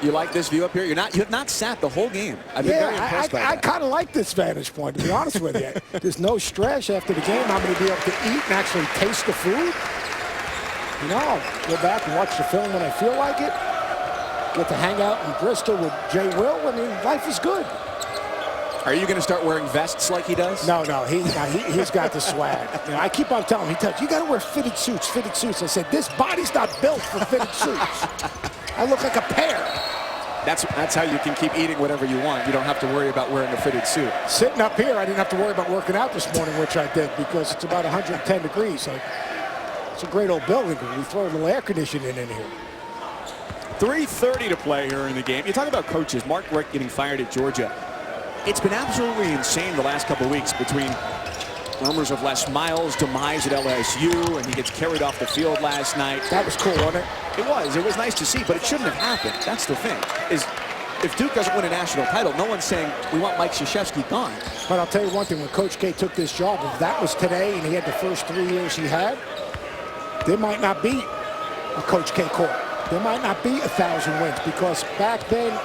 Speaker 1: You like this view up here? You have not sat the whole game. I've been very impressed by that.
Speaker 2: I kind of like this vantage point, to be honest with you. There's no stress after the game. I'm going to be able to eat and actually taste the food. You know, I'll go back and watch the film when I feel like it. Get to hang out in Bristol with Jay Will. I mean, life is good.
Speaker 1: Are you going to start wearing vests like he does?
Speaker 2: No, he's got the swag. You know, I keep on telling him, you got to wear fitted suits, fitted suits. I said, this body's not built for fitted suits. I look like a pear.
Speaker 1: That's how you can keep eating whatever you want. You don't have to worry about wearing a fitted suit.
Speaker 2: Sitting up here, I didn't have to worry about working out this morning, which I did, because it's about 110 degrees. So it's a great old building. We throw a little air conditioning in here.
Speaker 1: 3:30 to play here in the game. You talk about coaches. Mark Richt getting fired at Georgia. It's been absolutely insane the last couple of weeks, between rumors of Les Miles' demise at LSU, and he gets carried off the field last night.
Speaker 2: That was cool, wasn't it?
Speaker 1: It was nice to see, but it shouldn't have happened. That's the thing, is if Duke doesn't win a national title, no one's saying we want Mike Krzyzewski gone.
Speaker 2: But I'll tell you one thing, when Coach K took this job, if that was today and he had the first 3 years he had, there might not be a Coach K court. There might not be 1,000 wins, because back then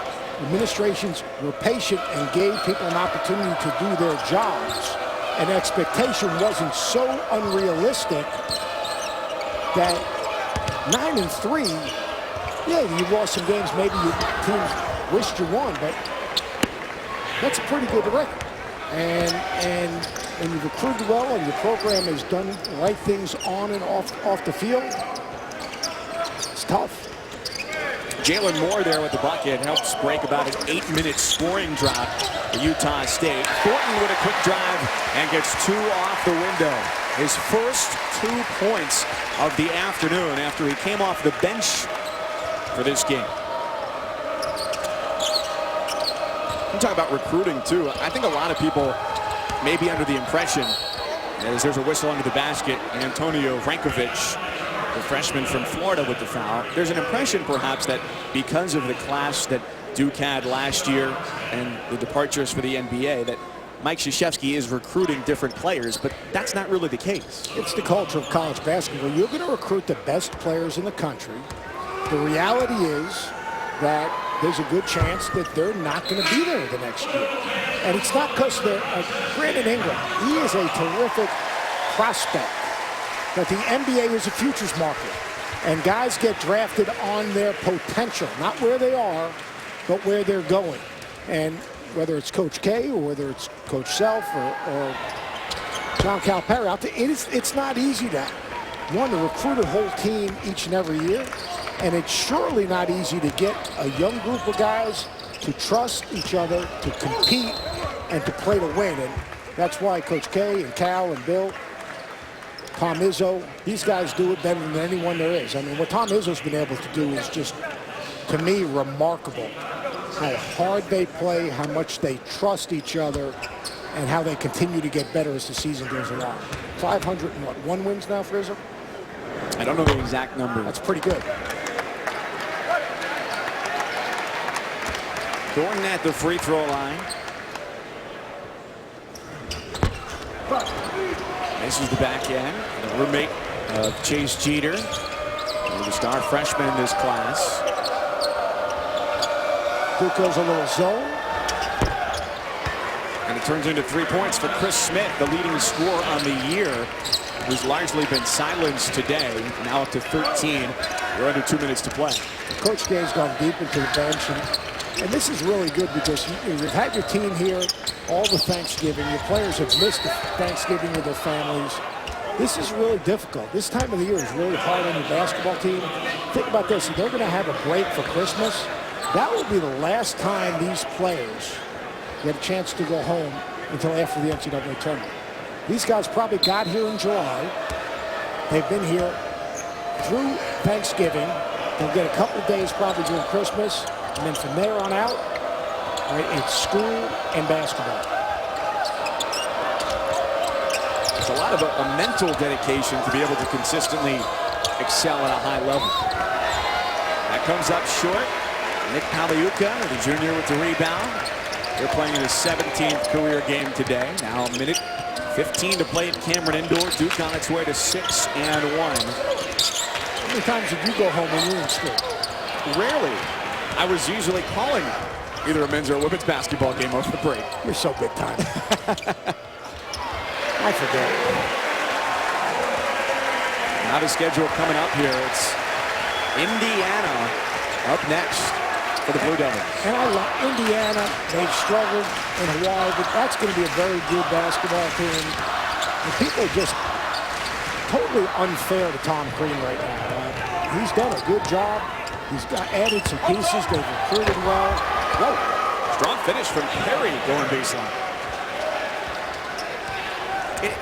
Speaker 2: administrations were patient and gave people an opportunity to do their jobs. And expectation wasn't so unrealistic that 9-3, yeah, you lost some games, maybe your teams wished you won, but that's a pretty good record. And you've recruited well, and your program has done the right things on and off the field. It's tough.
Speaker 1: Jalen Moore there with the bucket helps break about an 8-minute scoring drought for Utah State. Thornton with a quick drive and gets 2 off the window. His first 2 points of the afternoon after he came off the bench for this game. We talk about recruiting too. I think a lot of people may be under the impression that as there's a whistle under the basket, Antonio Vrankovic, the freshman from Florida, with the foul. There's an impression perhaps that because of the class that Duke had last year and the departures for the NBA, that Mike Krzyzewski is recruiting different players, but that's not really the case.
Speaker 2: It's the culture of college basketball. You're going to recruit the best players in the country. The reality is that there's a good chance that they're not going to be there the next year. And it's not because they're Brandon Ingram. He is a terrific prospect. But the NBA is a futures market, and guys get drafted on their potential, not where they are, but where they're going. And whether it's Coach K or whether it's Coach Self or John Calipari, it's not easy to recruit a whole team each and every year, and it's surely not easy to get a young group of guys to trust each other, to compete, and to play to win. And that's why Coach K and Cal and Bill, Tom Izzo, these guys do it better than anyone there is. I mean, what Tom Izzo's been able to do is just, to me, remarkable. How hard they play, how much they trust each other, and how they continue to get better as the season goes along. 501 wins now for Izzo?
Speaker 1: I don't know the exact number.
Speaker 2: That's pretty good.
Speaker 1: Thornton at the free throw line. This is the back end. The roommate of Chase Jeter, the star freshman in this class.
Speaker 2: Duke goes a little zone.
Speaker 1: And it turns into 3 points for Chris Smith, the leading scorer on the year, who's largely been silenced today. Now up to 13. We're under 2 minutes to play.
Speaker 2: Coach Gay's gone deep into the bench. And this is really good because you've had your team here all the Thanksgiving. Your players have missed the Thanksgiving with their families. This is really difficult. This time of the year is really hard on your basketball team. Think about this. If they're going to have a break for Christmas, that will be the last time these players get a chance to go home until after the NCAA tournament. These guys probably got here in July. They've been here through Thanksgiving. They'll get a couple of days probably during Christmas. And then from there on out, right, it's school and basketball.
Speaker 1: It's a lot of a mental dedication to be able to consistently excel at a high level. That comes up short. Nick Pagliuca, the junior, with the rebound. They're playing in his 17th career game today. Now a minute 15 to play at Cameron Indoor. Duke on its way to 6-1.
Speaker 2: How many times did you go home when you were in school?
Speaker 1: Rarely. I was usually calling either a men's or a women's basketball game over the break.
Speaker 2: You're so big time. I forget.
Speaker 1: Now the schedule coming up here. It's Indiana up next for the Blue Devils.
Speaker 2: And I love Indiana. They've struggled in a while, but that's going to be a very good basketball team. And people are just totally unfair to Tom Crean right now. He's done a good job. He's added some pieces. They've recruited well.
Speaker 1: Whoa. Strong finish from Perry going baseline.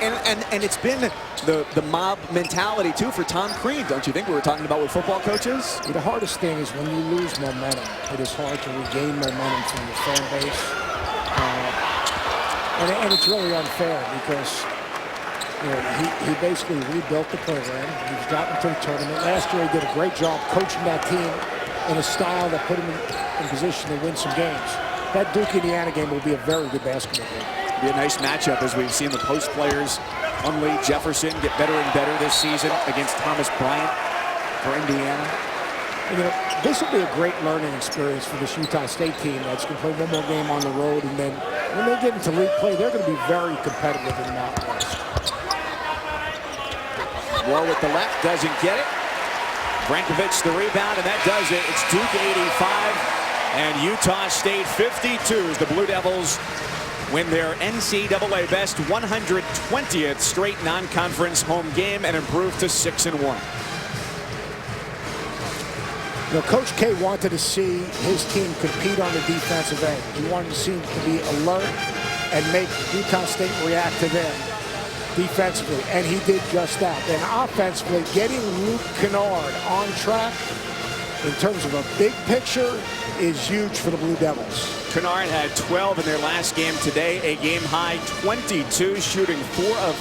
Speaker 1: And it's been the mob mentality, too, for Tom Crean, don't you think? We were talking about with football coaches.
Speaker 2: The hardest thing is when you lose momentum. It is hard to regain momentum from your fan base. And it's really unfair because he basically rebuilt the program. He's gotten to the tournament. Last year, he did a great job coaching that team in a style that put him in position to win some games. That Duke-Indiana game will be a very good basketball game.
Speaker 1: Be a nice matchup as we've seen the post players. Hunley, Jefferson get better and better this season against Thomas Bryant for Indiana.
Speaker 2: And, this will be a great learning experience for this Utah State team that's going to play one more game on the road, and then when they get into league play, they're going to be very competitive in the Mountain West.
Speaker 1: Moore with the left, doesn't get it. Brankovic the rebound, and that does it. It's Duke 85 and Utah State 52 as the Blue Devils win their NCAA best 120th straight non-conference home game and improve to 6-1.
Speaker 2: Coach K wanted to see his team compete on the defensive end. He wanted to see them to be alert and make Utah State react to them defensively, and he did just that. And offensively, getting Luke Kennard on track in terms of a big picture is huge for the Blue Devils.
Speaker 1: Kennard had 12 in their last game today, a game high 22, shooting 4 of